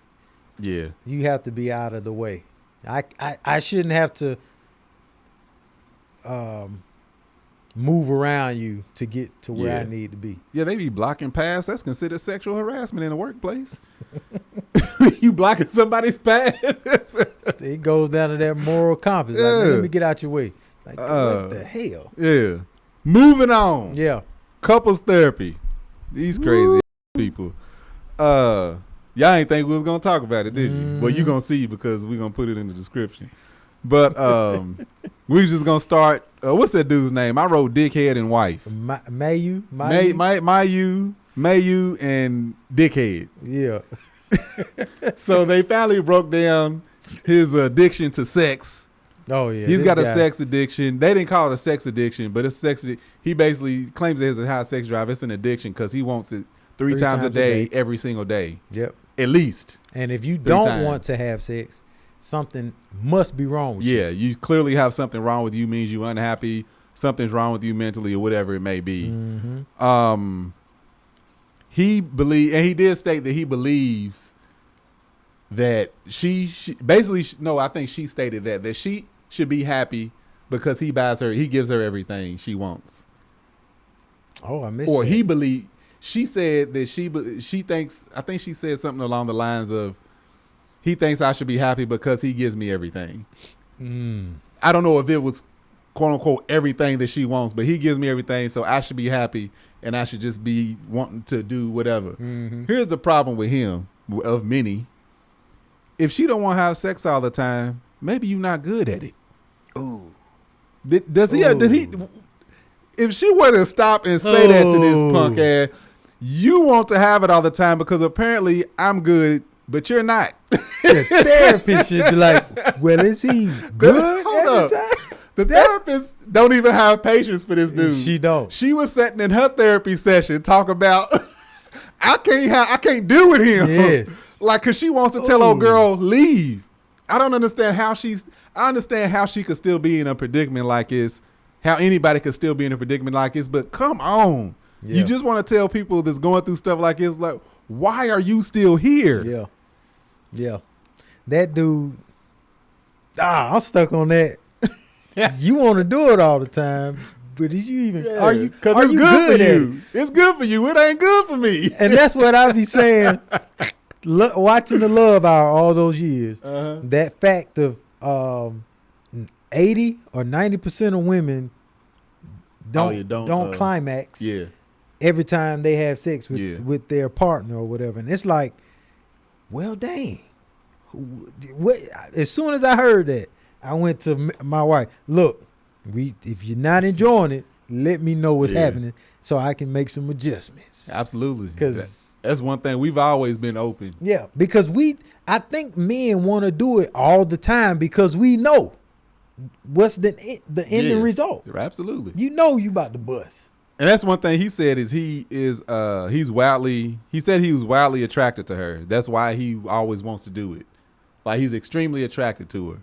Yeah. You have to be out of the way. I shouldn't have to move around you to get to where I need to be. Yeah, they be blocking paths. That's considered sexual harassment in the workplace. You blocking somebody's path. It goes down to that moral compass. Like, man, let me get out your way. Like, what the hell? Yeah. Moving on. Yeah. Couples therapy. These crazy people. Y'all ain't think we was gonna talk about it, did you? Well, you gonna see because we gonna put it in the description. But we just gonna start. What's that dude's name? I wrote Dickhead and Wife. Mayu, and Dickhead. Yeah. So they finally broke down his addiction to sex. Oh yeah. He's got a sex addiction. They didn't call it a sex addiction, but it's sex. He basically claims it has a high sex drive. It's an addiction because he wants it three times a day, every single day. Yep. At least. And if you don't want to have sex, something must be wrong with you. Yeah, you clearly have something wrong with you, means you're unhappy, something's wrong with you mentally or whatever it may be. Mm-hmm. He did state that he believes that she basically, no, I think she stated that she should be happy because he gives her everything she wants. Oh, I missed Or that. She said that she thinks, I think she said something along the lines of, he thinks I should be happy because he gives me everything. I don't know if it was quote unquote everything that she wants, but he gives me everything, so I should be happy and I should just be wanting to do whatever. Mm-hmm. Here's the problem with him, of many. If she don't want to have sex all the time, maybe you're not good at it. Ooh. Did he? If she were to stop and say that to this punk ass, you want to have it all the time because apparently I'm good, but you're not. The therapist should be like, well, is he good every time? The therapist don't even have patience for this dude. She don't. She was sitting in her therapy session talking about, I can't deal with him. Yes. Like, cause she wants to tell old girl, leave. I don't understand how I understand how she could still be in a predicament like this, how anybody could still be in a predicament like this, but come on. Yeah. You just want to tell people that's going through stuff like this, like, why are you still here? Yeah. Yeah. That dude, I'm stuck on that. You want to do it all the time, but did you even, are you good for you? It's good for you. It ain't good for me. And that's what I be saying, watching the Love Hour all those years, that fact of 80 or 90% of women don't climax every time they have sex with their partner or whatever. And it's like, well, dang. As soon as I heard that, I went to my wife. Look, if you're not enjoying it, let me know what's happening so I can make some adjustments. Absolutely. Because that's one thing. We've always been open. Yeah, because I think men want to do it all the time because we know what's the ending result. Absolutely. You know you about to bust. And that's one thing he said is he was wildly attracted to her. That's why he always wants to do it. Like, he's extremely attracted to her.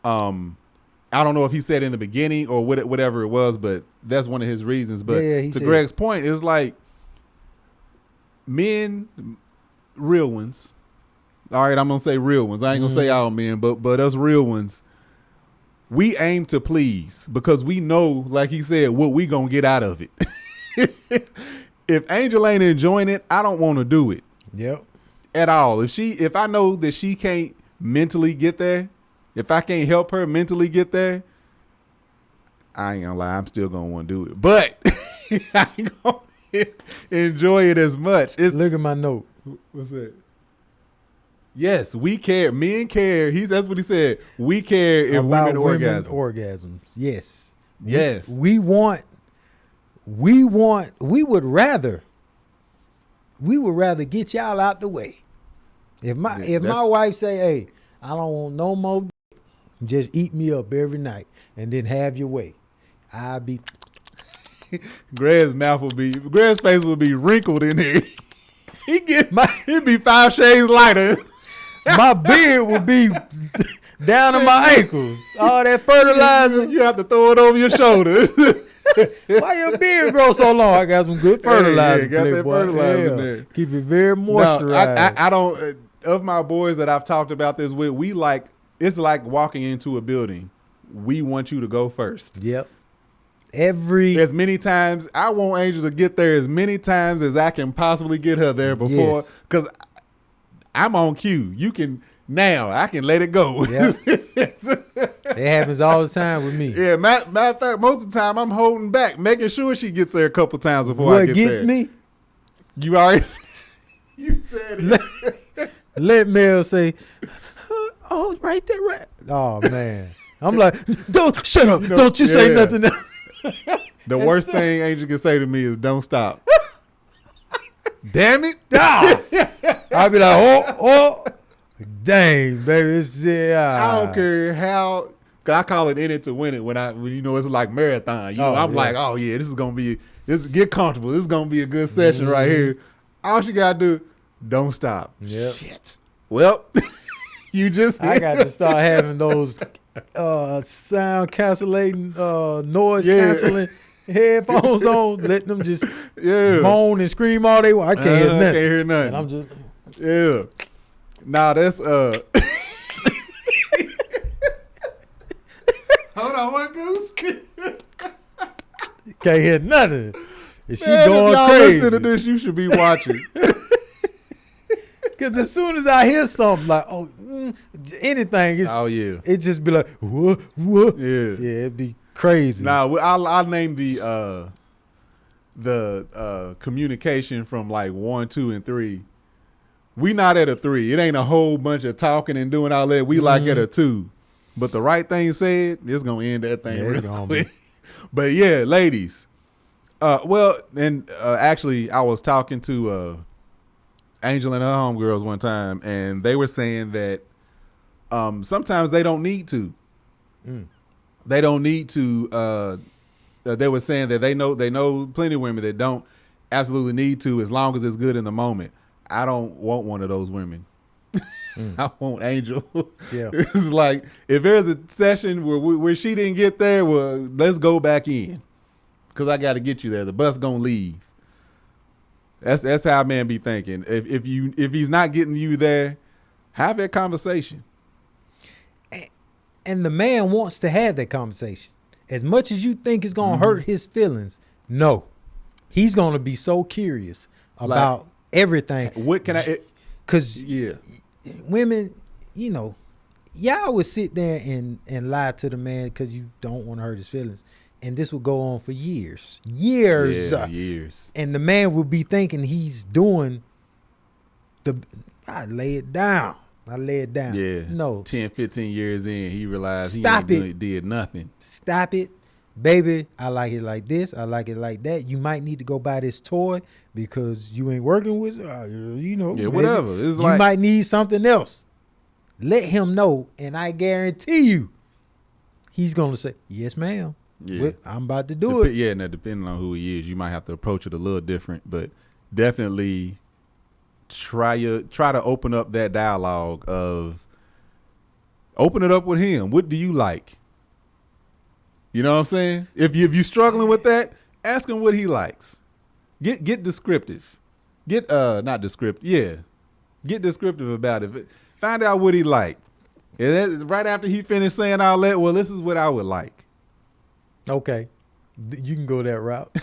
I don't know if he said in the beginning or whatever it was, but that's one of his reasons. But to Greg's point, it's like men, real ones. All right, I'm gonna say real ones. I ain't gonna say all men, but us real ones. We aim to please because we know, like he said, what we gonna get out of it. If Angel ain't enjoying it, I don't want to do it. Yep. At all. If I know that she can't mentally get there, if I can't help her mentally get there, I ain't gonna lie, I'm still gonna want to do it. But I ain't gonna enjoy it as much. Look at my note. What's that? Yes, we care. Men care. That's what he said. We care if women orgasms. Yes. Yes. We would rather get y'all out the way. If my wife say, hey, I don't want no more. Just eat me up every night and then have your way. I'll be. Greg's face will be wrinkled in here. He'd be 5 shades lighter. My beard will be down to my ankles. All that fertilizer. You have to throw it over your shoulder. Why your beard grow so long? I got some good fertilizer. Got that fertilizer in there. Keep it very moisturized. No, I don't. Of my boys that I've talked about this with, it's like walking into a building. We want you to go first. Yep. As many times, I want Angel to get there as many times as I can possibly get her there before, because I'm on cue. I can let it go. Yep. It happens all the time with me. Yeah, matter of fact, most of the time I'm holding back, making sure she gets there a couple times before I get there. What gets me? You already you said it. Let Mel say, oh, right there, right. Oh, man. I'm like, don't, shut up. Don't you say nothing else. The worst thing Angel can say to me is don't stop. Damn it. I'll be like, oh, dang, baby. I don't care how. Cause I call it in it to win it when it's like marathon. I'm like, oh yeah, get comfortable. This is gonna be a good session right here. All she gotta do, don't stop. Yep. Shit. Well, I got to start having those sound cancellating, noise canceling headphones on, letting them just moan and scream all they want. I can't hear nothing. I can't hear nothing. And I'm just Nah, that's Hold on, what, Goose? Can't hear nothing. And she Man, going if y'all crazy. listen to this, you should be watching. Because as soon as I hear something like, anything, it just be like, what? Yeah, it'd be crazy. Nah, I'll name the communication from like 1, 2, and 3. We not at a 3. It ain't a whole bunch of talking and doing all that. We like at a 2. But the right thing said, it's gonna end that thing real quick. But yeah, ladies. Actually, I was talking to Angel and her homegirls one time, and they were saying that sometimes they don't need to. They don't need to. They were saying that they know plenty of women that don't absolutely need to, as long as it's good in the moment. I don't want one of those women. I want Angel. Yeah. It's like, if there's a session where she didn't get there, well, let's go back in, because I got to get you there. The bus gonna leave. That's how a man be thinking. If he's not getting you there, have that conversation. And the man wants to have that conversation. As much as you think it's gonna hurt his feelings, no, he's gonna be so curious about everything. What can I? Because women, y'all would sit there and lie to the man because you don't want to hurt his feelings. And this will go on for years. Years. And the man will be thinking he's doing I lay it down. Yeah. No. 10, 15 years in, he realized he did nothing. Stop it. Baby, I like it like this. I like it like that. You might need to go buy this toy because you ain't working with, Yeah, whatever. It's you might need something else. Let him know, and I guarantee you, he's going to say, yes, ma'am. Yeah. I'm about to do it. Yeah, now depending on who he is, you might have to approach it a little different, but definitely try to open up that dialogue open it up with him. What do you like? You know what I'm saying? If you struggling with that, ask him what he likes. Get descriptive. Not descriptive. Yeah. Get descriptive about it. Find out what he like. And then right after he finished saying all that, well, this is what I would like. Okay. You can go that route.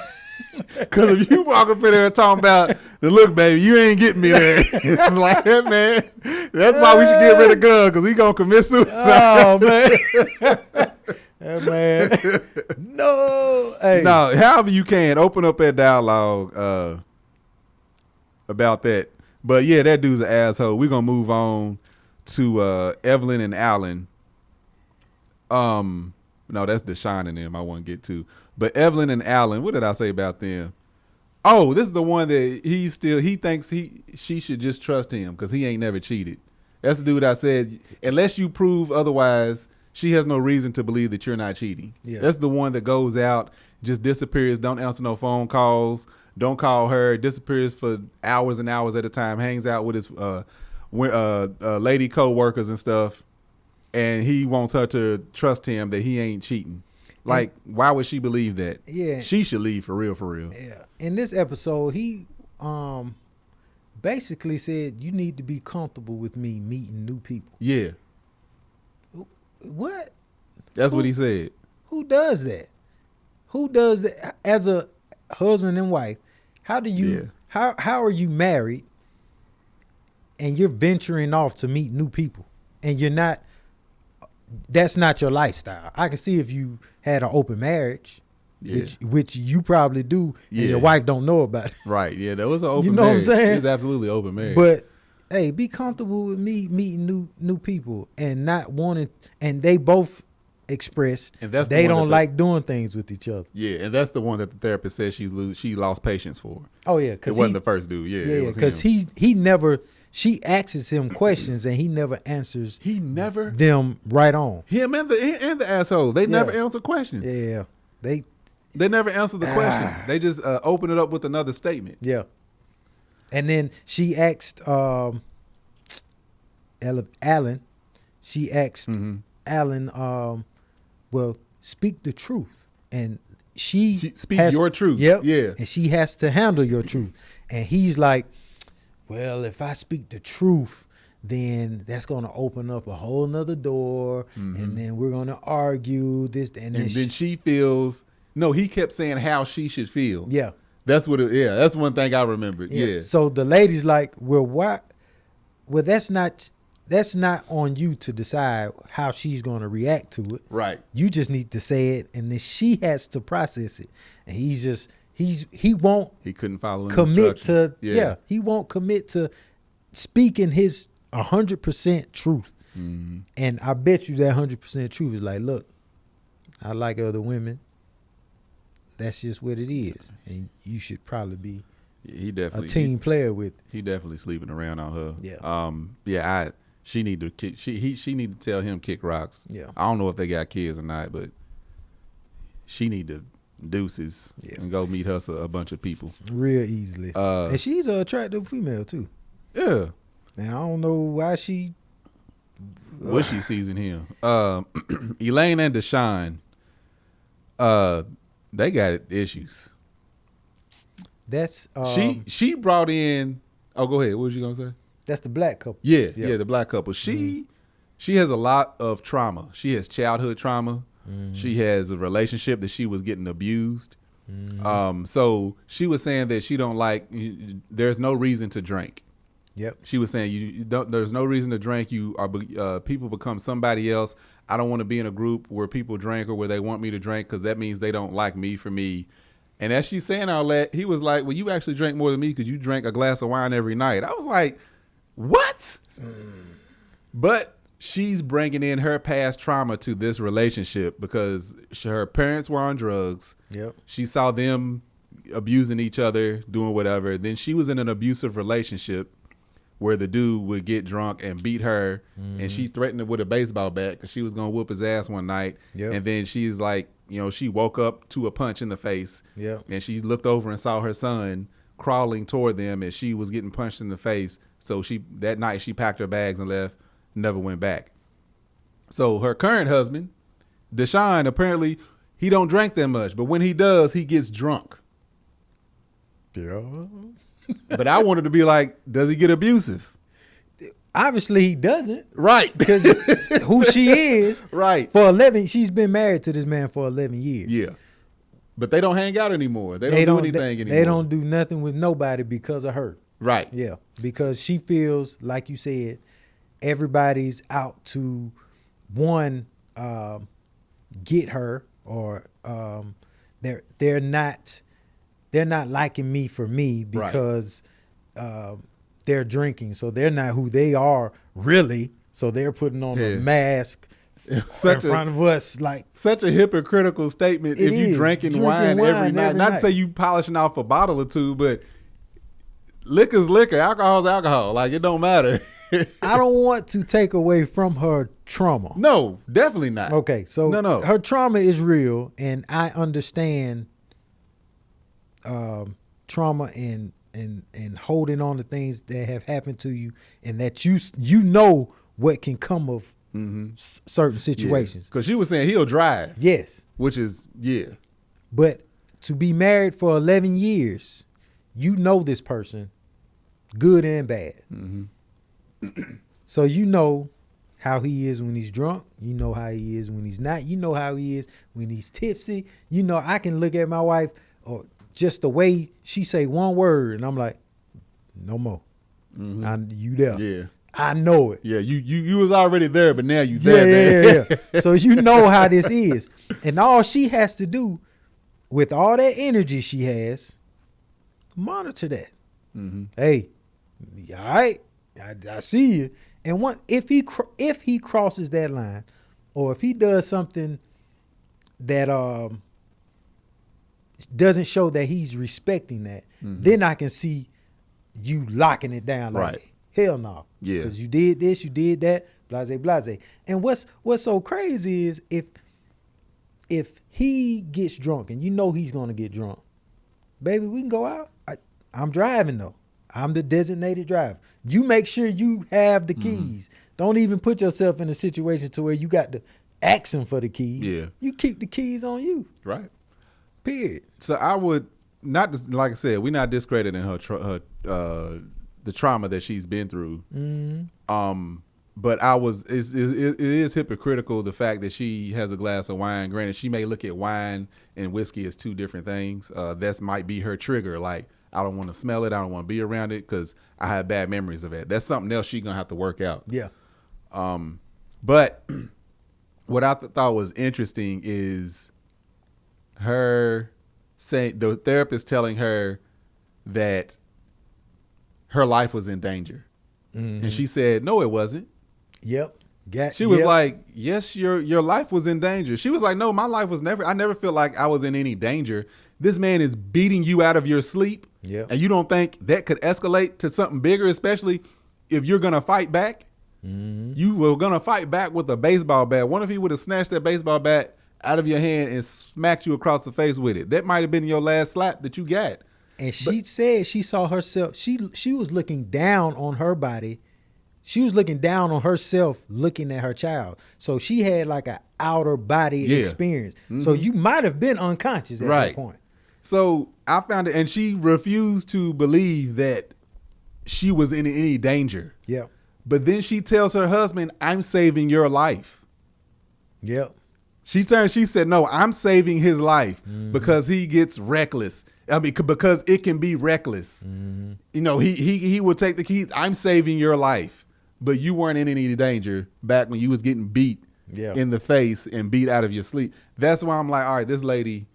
Because if you walk up in there talking about the look, baby, you ain't getting me there. It's like that, man. That's why we should get rid of Gun, because he going to commit suicide. Oh, man. Yeah, man. No. Hey. No, however you can, open up that dialogue about that. But yeah, that dude's an asshole. We're going to move on to Evelyn and Alan. No, that's Deshaun and them I want to get to. But Evelyn and Alan, what did I say about them? Oh, this is the one that he thinks she should just trust him because he ain't never cheated. That's the dude I said, unless you prove otherwise, she has no reason to believe that you're not cheating. Yeah. That's the one that goes out, just disappears, don't answer no phone calls, don't call her, disappears for hours and hours at a time, hangs out with his lady co-workers and stuff, and he wants her to trust him that he ain't cheating. Like, why would she believe that? Yeah. She should leave for real, for real. Yeah. In this episode, he basically said, you need to be comfortable with me meeting new people. Yeah. What? That's what he said. Who does that? Who does that? As a husband and wife, how do you, how are you married and you're venturing off to meet new people and you're not, that's not your lifestyle. I can see if you had an open marriage, which you probably do, and your wife don't know about it. Right. Yeah, that was an open marriage. What I'm saying? It's absolutely open marriage. But hey, be comfortable with me meeting new people and not wanting, and they both express they don't like doing things with each other. Yeah, and that's the one that the therapist said she lost patience for. Oh yeah, because it wasn't the first dude. Yeah, because he never. She asks him questions and he never answers. Them right on. Him and the asshole. They never answer questions. Yeah, they never answer the question. They just open it up with another statement. Yeah, and then she asked Alan. She asked Alan, well, speak the truth, and she speak your truth. Yep. Yeah, and she has to handle your truth, and he's like, well, if I speak the truth, then that's going to open up a whole nother door, and then we're going to argue this. And then she feels, no, he kept saying how she should feel. Yeah. That's what that's one thing I remembered. Yeah. So the lady's like, well, why? Well, that's not on you to decide how she's going to react to it. Right. You just need to say it, and then she has to process it. And he won't. He couldn't follow commit to. Yeah. He won't commit to speaking his 100% truth. And I bet you that 100% truth is like, look, I like other women. That's just what it is, and you should probably be. He definitely a team player with. He definitely sleeping around on her. Yeah. She need to kick. She need to tell him kick rocks. Yeah. I don't know if they got kids or not, but she need to deuces and go meet her a bunch of people real easily. And she's an attractive female too. Yeah. And I don't know why she. What she sees in him. Elaine and Deshaun. They got issues. That's she brought in. Oh, go ahead. What was you gonna say? That's the black couple. Yeah, the black couple. She has a lot of trauma. She has childhood trauma. She has a relationship that she was getting abused. So she was saying that she don't like. There's no reason to drink. Yep. She was saying there's no reason to drink. You are people become somebody else. I don't want to be in a group where people drink or where they want me to drink because that means they don't like me for me. And as she's saying all that, he was like, well, you actually drink more than me because you drank a glass of wine every night. I was like, what? But she's bringing in her past trauma to this relationship because her parents were on drugs. Yep. She saw them abusing each other, doing whatever. Then she was in an abusive relationship where the dude would get drunk and beat her, and she threatened him with a baseball bat because she was going to whoop his ass one night. Yep. And then she's like, she woke up to a punch in the face, and she looked over and saw her son crawling toward them, and she was getting punched in the face. So that night she packed her bags and left, never went back. So her current husband, Deshaun, apparently he don't drink that much, but when he does, he gets drunk. Yeah. But I wanted to be like, does he get abusive? Obviously he doesn't. Right. Because who she is. Right. She's been married to this man for 11 years. Yeah. But they don't hang out anymore. They don't do anything anymore. They don't do nothing with nobody because of her. Right. Yeah. Because she feels, like you said, everybody's out to, one, get her, or they're not liking me for me because they're drinking. So they're not who they are really. So they're putting on a mask in front of us. Like such a hypocritical statement if you drinking wine every night. Not to say you polishing off a bottle or two, but liquor's liquor, alcohol's alcohol. Like it don't matter. I don't want to take away from her trauma. No, definitely not. Okay, so no. Her trauma is real, and I understand trauma and holding on to things that have happened to you, and that you know what can come of certain situations. Because she was saying he'll drive. Yes. Which is, But to be married for 11 years, you know this person, good and bad. So you know how he is when he's drunk. You know how he is when he's not. You know how he is when he's tipsy. You know, I can look at my wife or just the way she say one word, and I'm like, no more. You there. Yeah. I know it. Yeah, you was already there, but now you there. Yeah. So you know how this is. And all she has to do with all that energy she has, monitor that. Hey, all right, I see you. And if he crosses that line, or if he does something that doesn't show that he's respecting that, then I can see you locking it down. Like, right. Hell no. Yeah. Because you did this, you did that, blase. And what's so crazy is if he gets drunk, and you know he's gonna get drunk, baby, we can go out. I'm driving though. I'm the designated driver. You make sure you have the keys. Don't even put yourself in a situation to where you got to ask him for the keys. Yeah. You keep the keys on you. Right. Period. So I would not, like I said, we're not discrediting her the trauma that she's been through. But it is hypocritical, the fact that she has a glass of wine. Granted, she may look at wine and whiskey as two different things. That might be her trigger. Like, I don't want to smell it. I don't want to be around it because I have bad memories of it. That's something else she's going to have to work out. Yeah. But what I thought was interesting is her saying, the therapist telling her that her life was in danger. And she said, no, it wasn't. Yep. She was like, yes, your life was in danger. She was like, no, my life was I never felt like I was in any danger. This man is beating you out of your sleep. Yep. And you don't think that could escalate to something bigger, especially if you're going to fight back? You were going to fight back with a baseball bat. What if he would have snatched that baseball bat out of your hand and smacked you across the face with it? That might have been your last slap that you got. And she said she saw herself, she was looking down on her body. She was looking down on herself looking at her child. So she had like an outer body experience. So you might have been unconscious at that point. So I found it, and she refused to believe that she was in any danger. Yeah. But then she tells her husband, I'm saving your life. Yep. She said, no, I'm saving his life because he gets reckless. I mean, because it can be reckless. You know, he will take the keys. I'm saving your life, but you weren't in any danger back when you was getting beat in the face and beat out of your sleep. That's why I'm like, all right, this lady,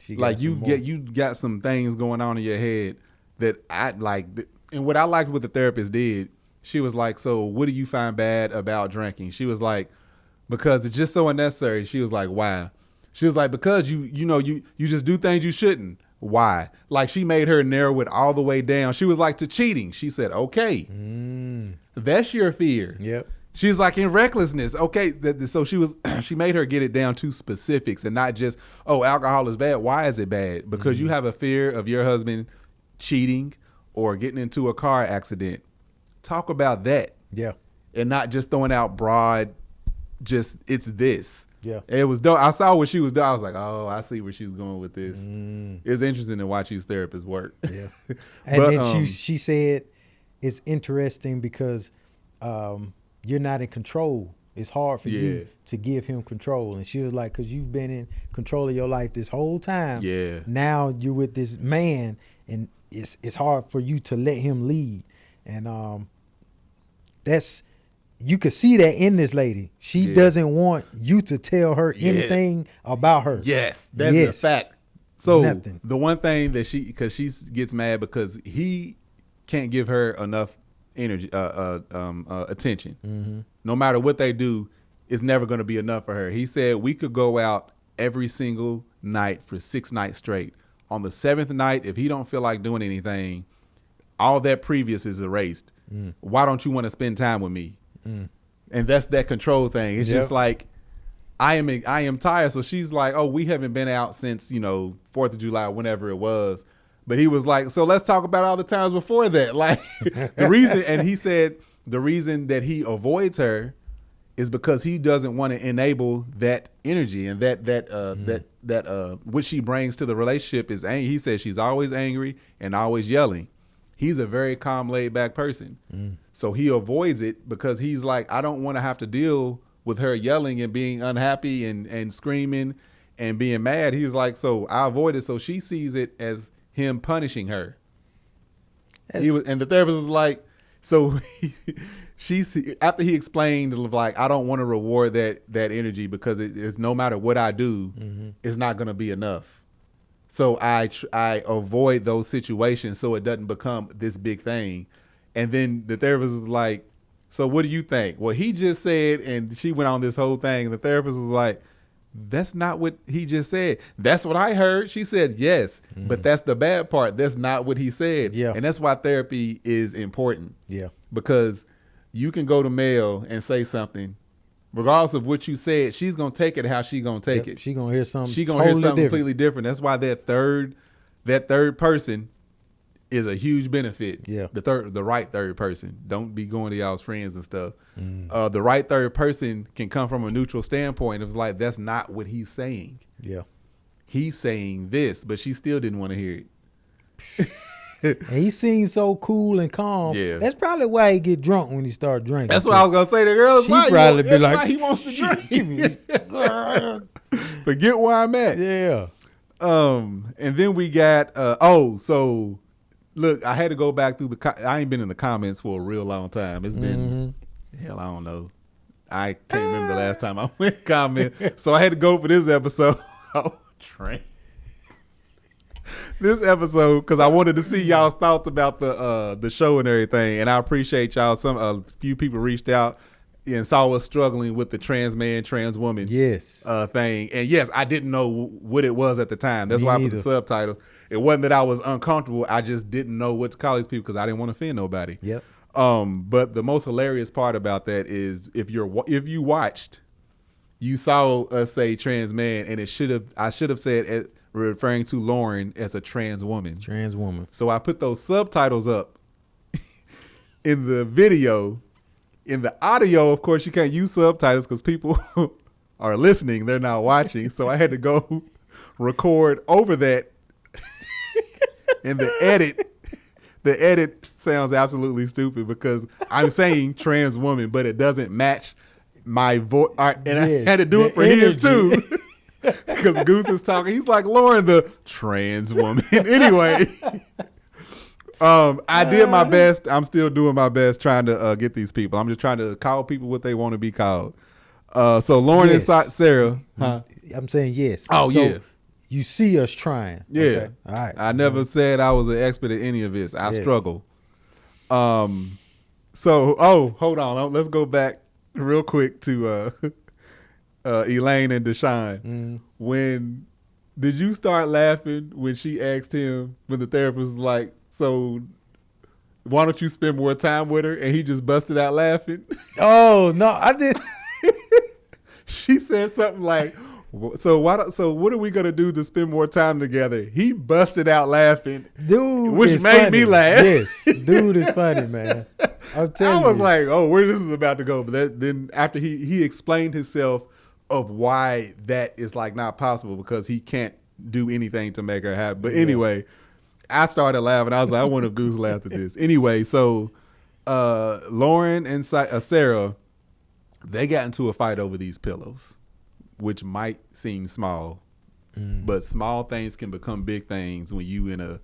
like you got some things going on in your head that I like. And what I liked what the therapist did, she was like, so what do you find bad about drinking? She was like, because it's just so unnecessary. She was like, why? She was like, because you just do things you shouldn't. Why? Like, she made her narrow it all the way down. She was like, to cheating. She said, okay, that's your fear. Yep. She's like, in recklessness. Okay. So she made her get it down to specifics and not just, oh, alcohol is bad. Why is it bad? Because you have a fear of your husband cheating or getting into a car accident. Talk about that. Yeah. And not just throwing out broad, just it's this. Yeah. It was dope. I saw what she was doing. I was like, oh, I see where she was going with this. It's interesting to watch these therapists work. Yeah. And then she said it's interesting because you're not in control. It's hard for you to give him control. And she was like, because you've been in control of your life this whole time. Yeah. Now you're with this man, and it's hard for you to let him lead. And you could see that in this lady. She doesn't want you to tell her anything about her. Yes, that's a fact. So the one thing that because she gets mad because he can't give her enough energy, attention. No matter what they do, it's never going to be enough for her. He said we could go out every single night for 6 nights straight. On the 7th night, if he don't feel like doing anything, all that previous is erased. Why don't you want to spend time with me? And that's that control thing. It's just like, I am tired. So she's like, oh, we haven't been out since, 4th of July, whenever it was. But he was like, so let's talk about all the times before that. Like the reason, and he said the reason that he avoids her is because he doesn't want to enable that energy and that what she brings to the relationship is angry. He says she's always angry and always yelling. He's a very calm, laid back person. So he avoids it because he's like, I don't want to have to deal with her yelling and being unhappy and screaming and being mad. He's like, so I avoid it. So she sees it as him punishing her. And the therapist was like, so after he explained, like, I don't want to reward that energy because it's no matter what I do, it's not going to be enough. So I avoid those situations so it doesn't become this big thing. And then the therapist was like, so what do you think? Well, he just said, and she went on this whole thing. And the therapist was like, that's not what he just said. That's what I heard. She said, yes, but that's the bad part. That's not what he said. Yeah. And that's why therapy is important. Yeah. Because you can go to Mel and say something, regardless of what you said, she's going to take it how she's going to take it. She's going to hear something completely different. That's why that third person is a huge benefit. Yeah. The right third person. Don't be going to y'all's friends and stuff. The right third person can come from a neutral standpoint. It's like, that's not what he's saying. Yeah. He's saying this, but she still didn't want to hear it. And he seems so cool and calm. Yeah. That's probably why he get drunk when he start drinking. That's what I was going to say. The girl's probably be like, why he wants to drink. Forget where I'm at. Yeah. And then we got, so look, I had to go back through I ain't been in the comments for a real long time. It's been, hell, I don't know. I can't remember the last time I went comment. So I had to go for this episode. This episode, because I wanted to see y'all's thoughts about the show and everything. And I appreciate y'all. A few people reached out and saw us struggling with the trans man, trans woman thing. And yes, I didn't know what it was at the time. That's why I put the subtitles. It wasn't that I was uncomfortable. I just didn't know what to call these people because I didn't want to offend nobody. Yep. But the most hilarious part about that is if you watched, you saw us say trans man, and I should have said referring to Lauren as a trans woman. Trans woman. So I put those subtitles up in the video. In the audio, of course, you can't use subtitles because people are listening. They're not watching. So I had to go record over that. And the edit sounds absolutely stupid because I'm saying trans woman, but it doesn't match my voice. And I had to do it for his too. Because Goose is talking. He's like, Lauren, the trans woman. Anyway, I did my best. I'm still doing my best trying to get these people. I'm just trying to call people what they want to be called. So Lauren and Sarah. Huh? I'm saying yes. Oh, so yeah. You see us trying. Yeah. Okay. All right. I never said I was an expert at any of this. I struggle. So, hold on. Let's go back real quick to Elaine and Deshaun. When did you start laughing when she asked him, when the therapist was like, so why don't you spend more time with her? And he just busted out laughing. Oh, no, I did. She said something like, so what are we going to do to spend more time together? He busted out laughing. Dude, which made me laugh. Yes, dude is funny, man. I'm telling you. I was like, oh, where this is about to go. But then after he explained himself of why that is like not possible because he can't do anything to make her happy. But anyway, I started laughing. I was like, I wonder if Goose laughed at this. Anyway, so Lauren and Sarah, they got into a fight over these pillows, which might seem small, but small things can become big things when you in a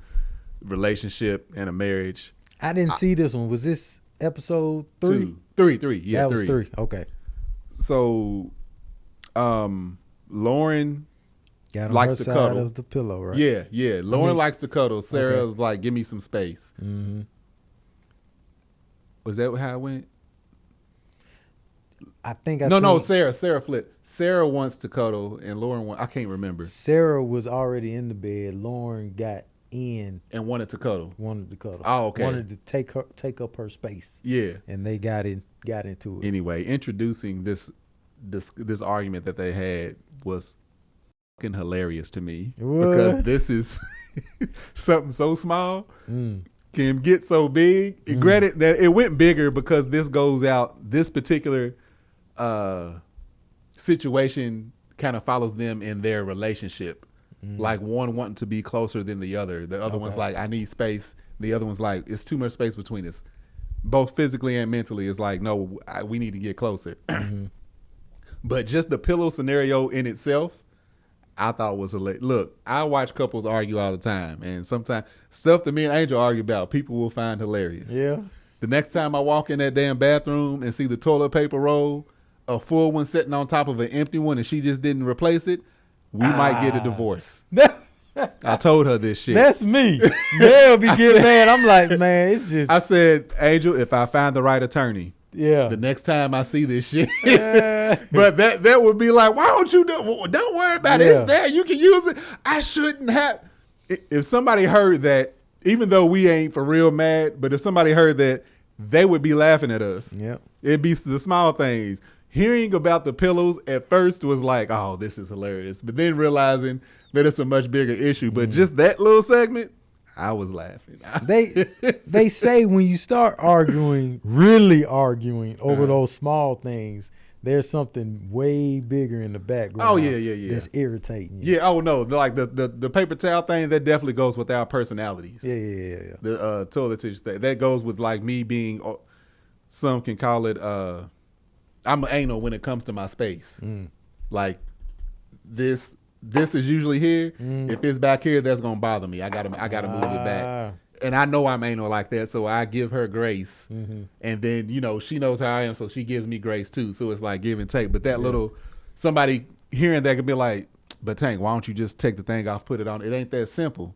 relationship and a marriage. I didn't see this one. Was this episode 3? 3. Yeah, that was 3. Okay. So, Lauren got on likes her to side cuddle. Of the pillow, right? Yeah. Lauren likes to cuddle. Sarah was like, "Give me some space." Mm-hmm. Was that how it went? I think No, Sarah flipped. Sarah wants to cuddle and Lauren I can't remember. Sarah was already in the bed. Lauren got in and wanted to cuddle. Oh, okay. Wanted to take up her space. Yeah. And they got into it. Anyway, introducing this argument that they had was fucking hilarious to me. What? Because this is something so small can get so big. Granted that it went bigger because this particular situation kind of follows them in their relationship. Like one wanting to be closer than the other. The other one's like, I need space. The other one's like, it's too much space between us. Both physically and mentally. It's like, no, we need to get closer. But just the pillow scenario in itself, I thought was hilarious. Look, I watch couples argue all the time. And sometimes stuff that me and Angel argue about, people will find hilarious. Yeah. The next time I walk in that damn bathroom and see the toilet paper roll, a full one sitting on top of an empty one, and she just didn't replace it, we might get a divorce. I told her this shit. That's me. They'll be getting mad. I'm like, man, it's just. I said, Angel, if I find the right attorney, the next time I see this shit, but that would be like, why don't you don't worry about it. It's there. You can use it. I shouldn't have. If somebody heard that, even though we ain't for real mad, but if somebody heard that, they would be laughing at us. Yeah. It'd be the small things. Hearing about the pillows at first was like, oh, this is hilarious. But then realizing that it's a much bigger issue. But just that little segment, I was laughing. They say when you start really arguing over those small things, there's something way bigger in the background. Oh, yeah. That's irritating you. Yeah, oh, no. Like the paper towel thing, that definitely goes with our personalities. Yeah. The toilet tissue thing. That goes with like me being, some can call it, I'm anal when it comes to my space. Like this is usually here. If it's back here, that's gonna bother me. I gotta move it back. And I know I'm anal like that, so I give her grace. And then she knows how I am, so she gives me grace too. So it's like give and take. But that little somebody hearing that could be like, but Tank, why don't you just take the thing off, put it on? It ain't that simple.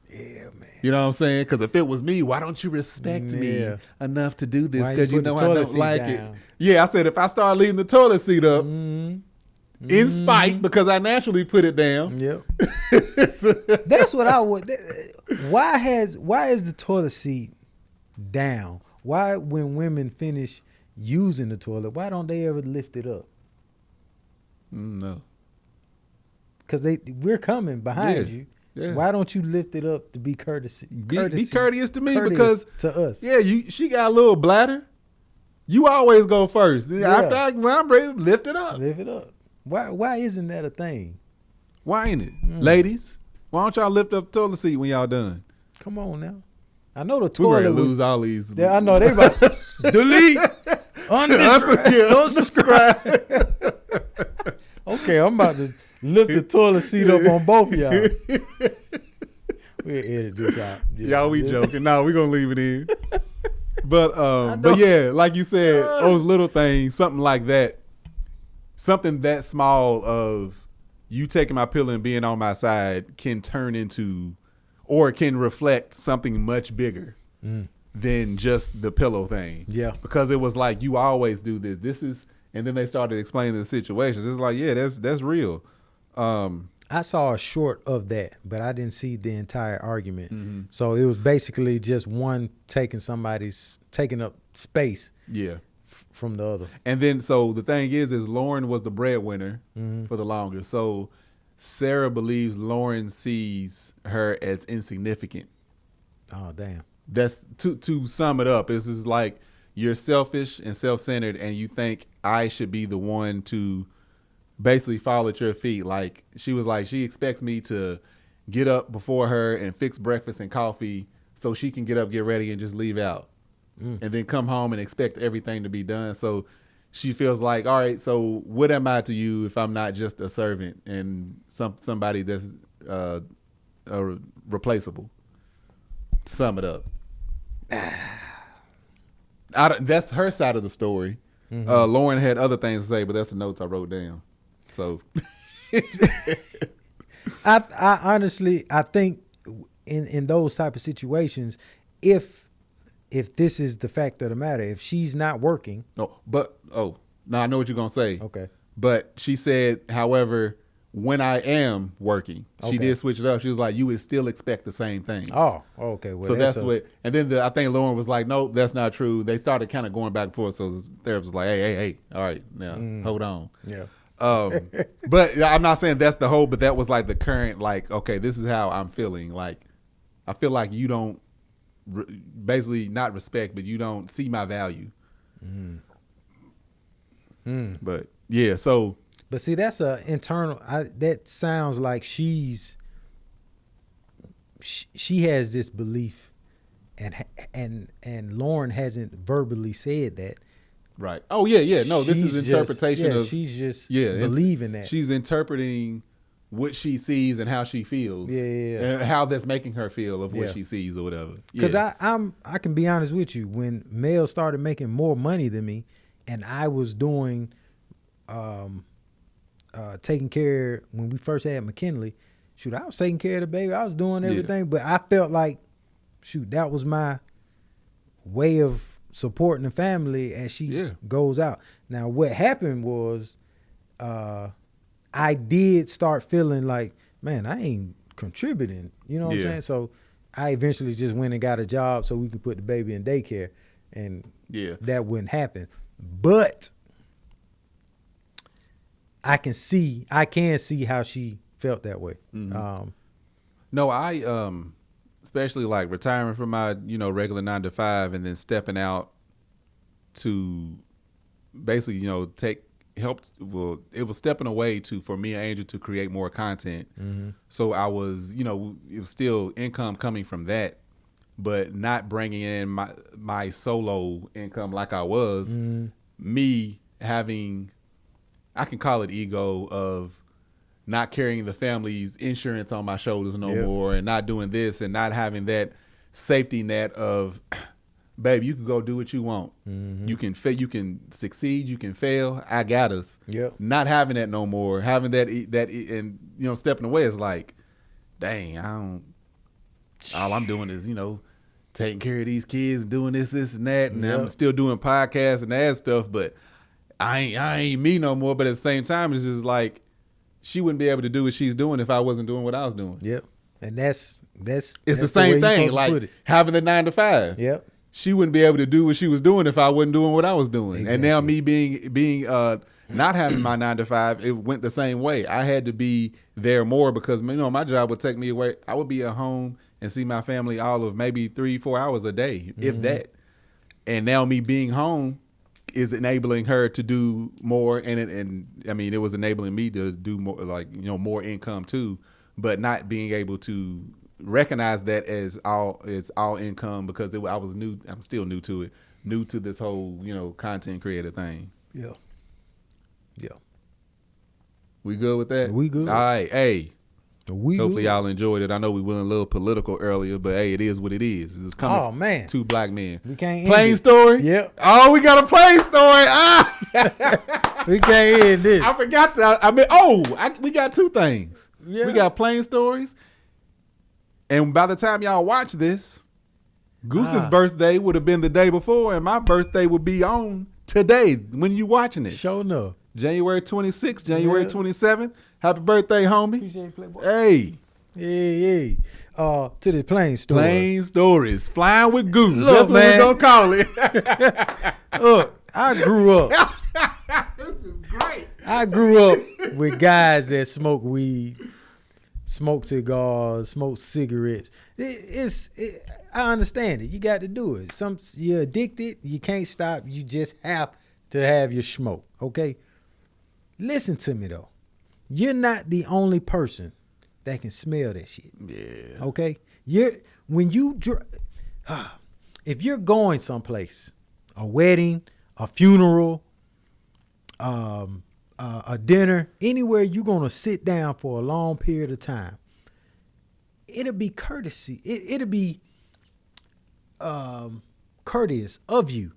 Yeah, man. You know what I'm saying? Because if it was me, why don't you respect me enough to do this? Because you know I don't like it. Yeah, I said if I start leaving the toilet seat up in spite because I naturally put it down. Yep. That's what I would. Why is the toilet seat down? Why when women finish using the toilet, why don't they ever lift it up? No. Because we're coming behind you. Yeah. Why don't you lift it up to be courteous? Be courteous to me because to us. Yeah, she got a little bladder. You always go first. After when I'm ready, lift it up. Lift it up. Why isn't that a thing? Why ain't it, ladies? Why don't y'all lift up the toilet seat when y'all done? Come on now. I know the toilet. We're lose all these. I know they about delete, unsubscribe. Okay, I'm about to lift the toilet seat up on both of y'all. We'll edit this out. Y'all, we joking. No, we gonna leave it in. But yeah, like you said, those little things, something like that, something that small of you taking my pillow and being on my side can turn into, or can reflect something much bigger than just the pillow thing. Yeah. Because it was like, you always do this. This is, and then they started explaining the situations. It's like, yeah, that's real. I saw a short of that, but I didn't see the entire argument. So it was basically just one taking up space. Yeah. From the other. And then, so the thing is Lauren was the breadwinner for the longest. So Sarah believes Lauren sees her as insignificant. Oh, damn. That's to sum it up. This is like, you're selfish and self-centered and you think I should be the one to basically fall at your feet. Like she was like, she expects me to get up before her and fix breakfast and coffee so she can get up, get ready and just leave out. And then come home and expect everything to be done. So she feels like, all right, so what am I to you if I'm not just a servant and somebody that's replaceable? Sum it up. That's her side of the story. Lauren had other things to say, but that's the notes I wrote down. So I honestly, I think in those type of situations, if this is the fact of the matter, if she's not working. Now I know what you're going to say. Okay. But she said, however, when I am working. She did switch it up. She was like, you would still expect the same thing. Oh, okay. Well, so that's what, and then I think Lauren was like, nope, that's not true. They started kind of going back and forth. So the therapist was like, hey, all right, now hold on. Yeah. But I'm not saying that's the whole, but that was like the current, like, okay, this is how I'm feeling. Like, I feel like you don't basically not respect, but you don't see my value. But yeah, so. But see, that's a internal. That sounds like she has this belief, and Lauren hasn't verbally said that. Right. Oh yeah. No, this is interpretation of. She's just believing that. She's interpreting what she sees and how she feels. Yeah. And how that's making her feel of what she sees or whatever. Because I can be honest with you, when Mel started making more money than me, and I was doing, taking care when we first had McKinley. Shoot, I was taking care of the baby. I was doing everything, but I felt like, shoot, that was my way of supporting the family as she goes out. Now, what happened was, I did start feeling like, man, I ain't contributing. You know what I'm saying? So I eventually just went and got a job so we could put the baby in daycare, and that wouldn't happen. But I can see how she felt that way. No, I especially like retiring from my regular 9 to 5 and then stepping out to basically it was stepping away for me and Angel to create more content. So I was it was still income coming from that, but not bringing in my solo income like I was. Me having, I can call it ego of not carrying the family's insurance on my shoulders no more, and not doing this and not having that safety net of, babe, you can go do what you want. You can succeed, you can fail. I got us. Not having that no more. Having that and stepping away is like, dang, all I'm doing is taking care of these kids, doing this and that, and I'm still doing podcasts and that stuff, but I ain't me no more. But at the same time, it's just like, she wouldn't be able to do what she's doing if I wasn't doing what I was doing. And that's the same thing. Like having a 9 to 5. She wouldn't be able to do what she was doing if I wasn't doing what I was doing. Exactly. And now me being not having my 9 to 5, it went the same way. I had to be there more because my job would take me away. I would be at home and see my family all of maybe 3-4 hours a day, if that. And now me being home is enabling her to do more, and I mean, it was enabling me to do more, like more income too, but not being able to recognize that as all income because I was new. I'm still new to it, new to this whole content creator thing. Yeah. We good with that? We good. All right, hey. Hopefully y'all enjoyed it. I know we went a little political earlier, but hey, it is what it is. It was coming from 2 black men. We can't Plain story? Yep. Oh, we got a plain story. We can't end this. I forgot we got 2 things. Yeah. We got plain stories. And by the time y'all watch this, Goose's birthday would have been the day before, and my birthday would be on today when you watching it. Sure enough. January 26th, January 27th. Happy birthday, homie. Appreciate it, Playboy. Hey. Yeah. To the plain story. Plain stories. Flying with Goose. Look, that's what we're going to call it. Look, I grew up. This is great. I grew up with guys that smoke weed, smoke cigars, smoke cigarettes. I understand it. You got to do it. You're addicted. You can't stop. You just have to have your smoke, okay? Listen to me, though. You're not the only person that can smell that shit. Yeah. Okay? If you're going someplace, a wedding, a funeral, a dinner, anywhere you're going to sit down for a long period of time, it'll be courtesy. It'll be courteous of you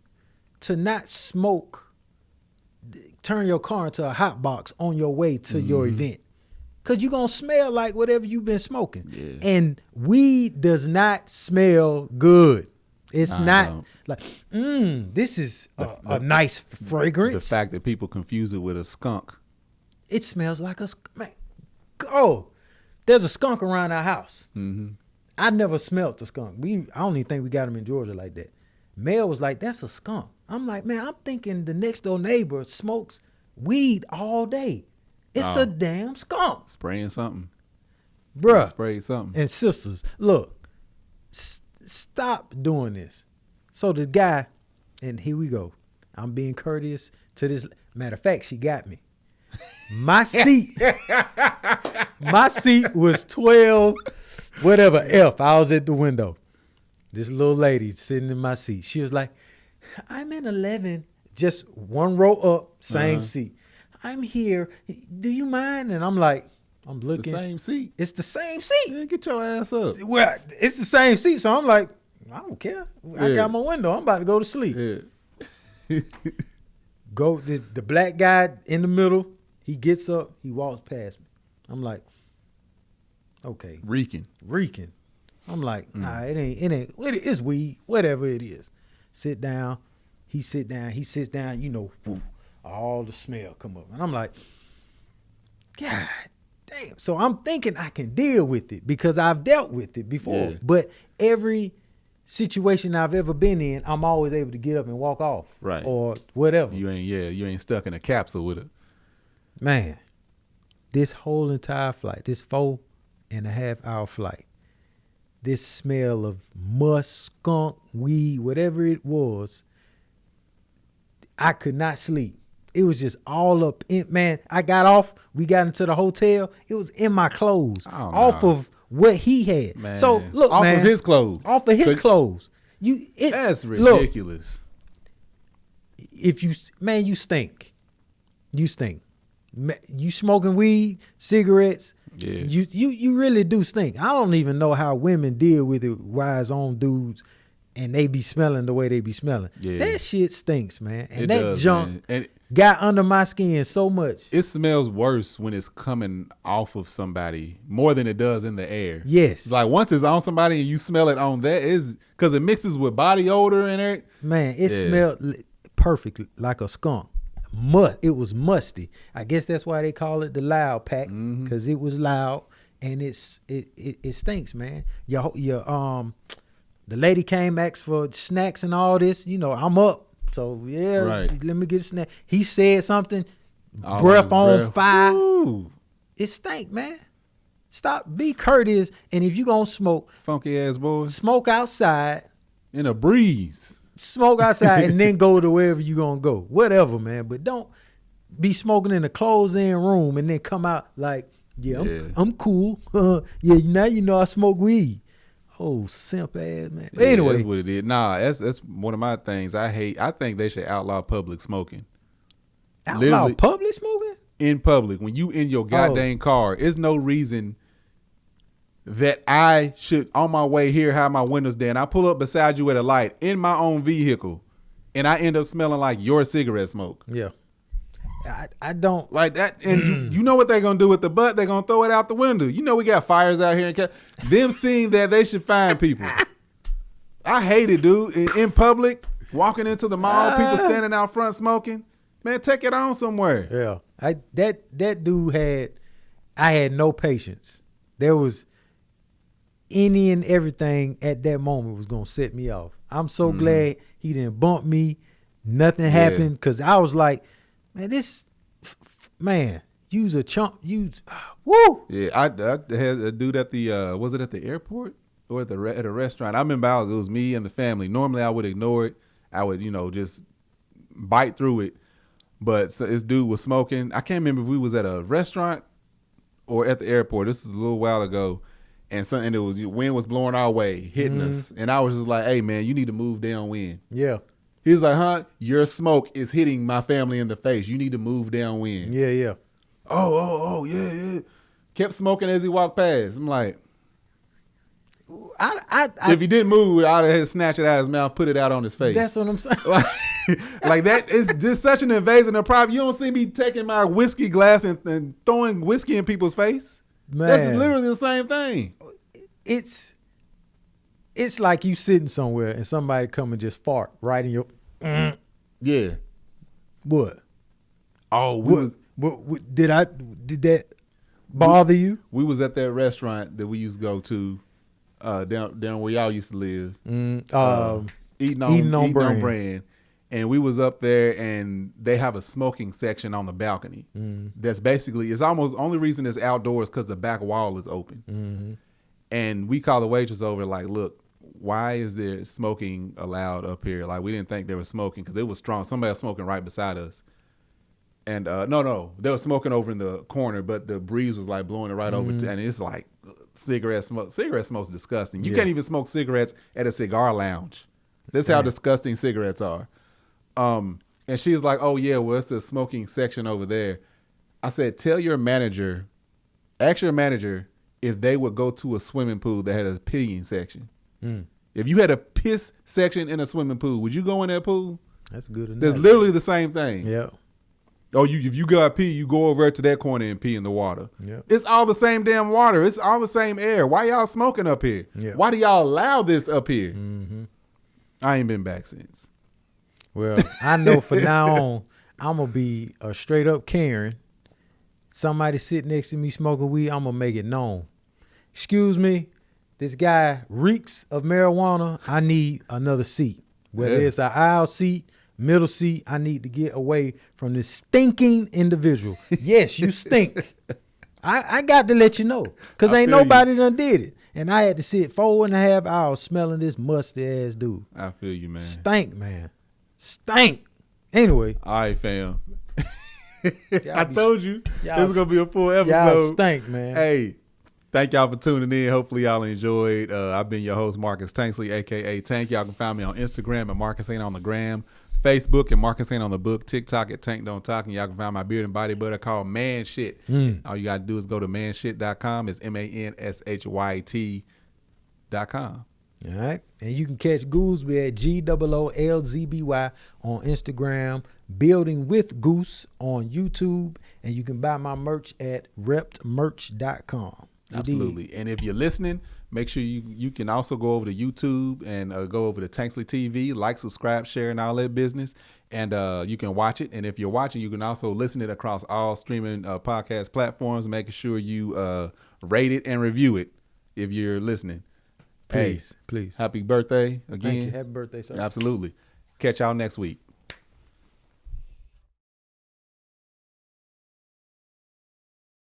to not smoke, turn your car into a hot box on your way to your event. Because you're going to smell like whatever you've been smoking. Yeah. And weed does not smell good. It's not like, this is a nice fragrance. The fact that people confuse it with a skunk. It smells like a skunk. Man, there's a skunk around our house. Mm-hmm. I never smelled the skunk. I don't even think we got them in Georgia like that. Mel was like, that's a skunk. I'm like, man, I'm thinking the next door neighbor smokes weed all day. It's a damn skunk. Spraying something. Bruh. Spray something. And sisters, look, stop doing this. So the guy, and here we go. I'm being courteous to this. Matter of fact, she got me. My seat was 12, whatever, F. I was at the window. This little lady sitting in my seat. She was like, I'm in 11, just one row up, same seat. I'm here. Do you mind? And I'm like, I'm looking. The same seat. It's the same seat. Yeah, get your ass up. Well, it's the same seat. So I'm like, I don't care. I got my window. I'm about to go to sleep. Yeah. The black guy in the middle, he gets up, he walks past me. I'm like, okay. Reeking. I'm like, nah, it ain't, it's weed, whatever it is. Sit down. He sits down, whoo, all the smell come up. And I'm like, God damn. So I'm thinking I can deal with it because I've dealt with it before. Yeah. But every situation I've ever been in, I'm always able to get up and walk off. Right. Or whatever. You ain't stuck in a capsule with it. Man, this whole entire flight, this 4.5-hour flight, this smell of musk, skunk, weed, whatever it was, I could not sleep. It was just all up in, man. I got off. We got into the hotel. It was in my clothes. Off of what he had. Man. So look, off of his clothes. Off of his clothes. That's ridiculous. Look, if you stink. You stink. You smoking weed, cigarettes. Yeah. You really do stink. I don't even know how women deal with it. Why it's on dudes. And they be smelling the way they be smelling. Yeah. That shit stinks, man. And that junk got under my skin so much. It smells worse when it's coming off of somebody more than it does in the air. Yes. It's like once it's on somebody and you smell it on that, is because it mixes with body odor and everything. Man, it smelled perfectly like a skunk. It was musty. I guess that's why they call it the loud pack, because it was loud and it stinks, man. The lady came, asked for snacks and all this. I'm up. So, let me get a snack. He said something, breath on fire. Ooh. It stank, man. Stop. Be courteous. And if you going to smoke. Funky ass boy. Smoke outside. In a breeze. Smoke outside and then go to wherever you going to go. Whatever, man. But don't be smoking in a closed-in room and then come out like, I'm cool. Now you know I smoke weed. Oh, simp ass, man. But anyway. That's what it is. Nah, that's one of my things I hate. I think they should outlaw public smoking. Outlaw public smoking? In public. When you in your goddamn car, there's no reason that I should, on my way here, have my windows down. I pull up beside you at a light in my own vehicle, and I end up smelling like your cigarette smoke. Yeah. I don't like that. And you know what they're gonna do with the butt? They're gonna throw it out the window. We got fires out here. Them seeing that, they should find people. I hate it, dude. In public, walking into the mall, people standing out front smoking. Man, take it on somewhere. Yeah, that dude I had no patience. There was any and everything at that moment was gonna set me off. I'm so glad he didn't bump me. Nothing happened because I was like, man, use a chump. Woo. Yeah, I had a dude at the was it at the airport or at a restaurant? I remember it was me and the family. Normally I would ignore it. I would just bite through it. But this dude was smoking. I can't remember if we was at a restaurant or at the airport. This is a little while ago, and it was wind was blowing our way, hitting us, and I was just like, "Hey man, you need to move downwind." Yeah. He was like, "Huh? Your smoke is hitting my family in the face. You need to move downwind." Yeah. Oh, yeah. Kept smoking as he walked past. I'm like, if he didn't move, I'd have had to snatch it out of his mouth, put it out on his face. That's what I'm saying. Like that is just such an invasion of privacy. You don't see me taking my whiskey glass and throwing whiskey in people's face. Man. That's literally the same thing. It's like you sitting somewhere and somebody come and just fart right in your. Yeah. What? Oh, what did that? bother you? We was at that restaurant that we used to go to down where y'all used to live. Eating on brand. And we was up there, and they have a smoking section on the balcony. That's basically, it's almost, only reason it's outdoors because the back wall is open. And we call the waitress over like, look, why is there smoking allowed up here? Like, we didn't think there was smoking because it was strong. Somebody was smoking right beside us. And no, they were smoking over in the corner, but the breeze was like blowing it right over and it's like cigarette smoke. Cigarette smoke's disgusting. You can't even smoke cigarettes at a cigar lounge. That's how disgusting cigarettes are. And she was like, oh yeah, well, it's a smoking section over there. I said, ask your manager if they would go to a swimming pool that had a peeing section. If you had a piss section in a swimming pool, would you go in that pool? That's good enough. That's literally the same thing. Yeah. Oh, if you gotta pee, you go over to that corner and pee in the water. Yep. It's all the same damn water. It's all the same air. Why y'all smoking up here? Yep. Why do y'all allow this up here? I ain't been back since. Well, I know for now on, I'm going to be a straight up Karen. Somebody sit next to me smoking weed, I'm going to make it known. Excuse me, this guy reeks of marijuana. I need another seat. Whether it's an aisle seat, middle seat, I need to get away from this stinking individual. Yes, you stink. I got to let you know because ain't nobody done did it. And I had to sit 4.5 hours smelling this musty ass dude. I feel you, man. Stink, man. Stink. Anyway. All right, fam. I told you this is going to be a full episode. Y'all stink, man. Hey, thank y'all for tuning in. Hopefully y'all enjoyed. I've been your host, Marcus Tanksley, a.k.a. Tank. Y'all can find me on Instagram at Marcus Ain't on the Gram, Facebook at Marcus Ain't on the Book, TikTok at Tank Don't Talk, and y'all can find my beard and body butter called Man Shit. All you got to do is go to manshit.com. It's manshit.com. All right. And you can catch Gooseby at GOOLZBY on Instagram, Building with Goose on YouTube, and you can buy my merch at reptmerch.com. Absolutely. And if you're listening, make sure you can also go over to YouTube and go over to Tanksley TV, like, subscribe, share, and all that business. And you can watch it. And if you're watching, you can also listen it across all streaming podcast platforms, making sure you rate it and review it if you're listening. Please. Happy birthday again. Thank you. Happy birthday, sir. Absolutely. Catch y'all next week.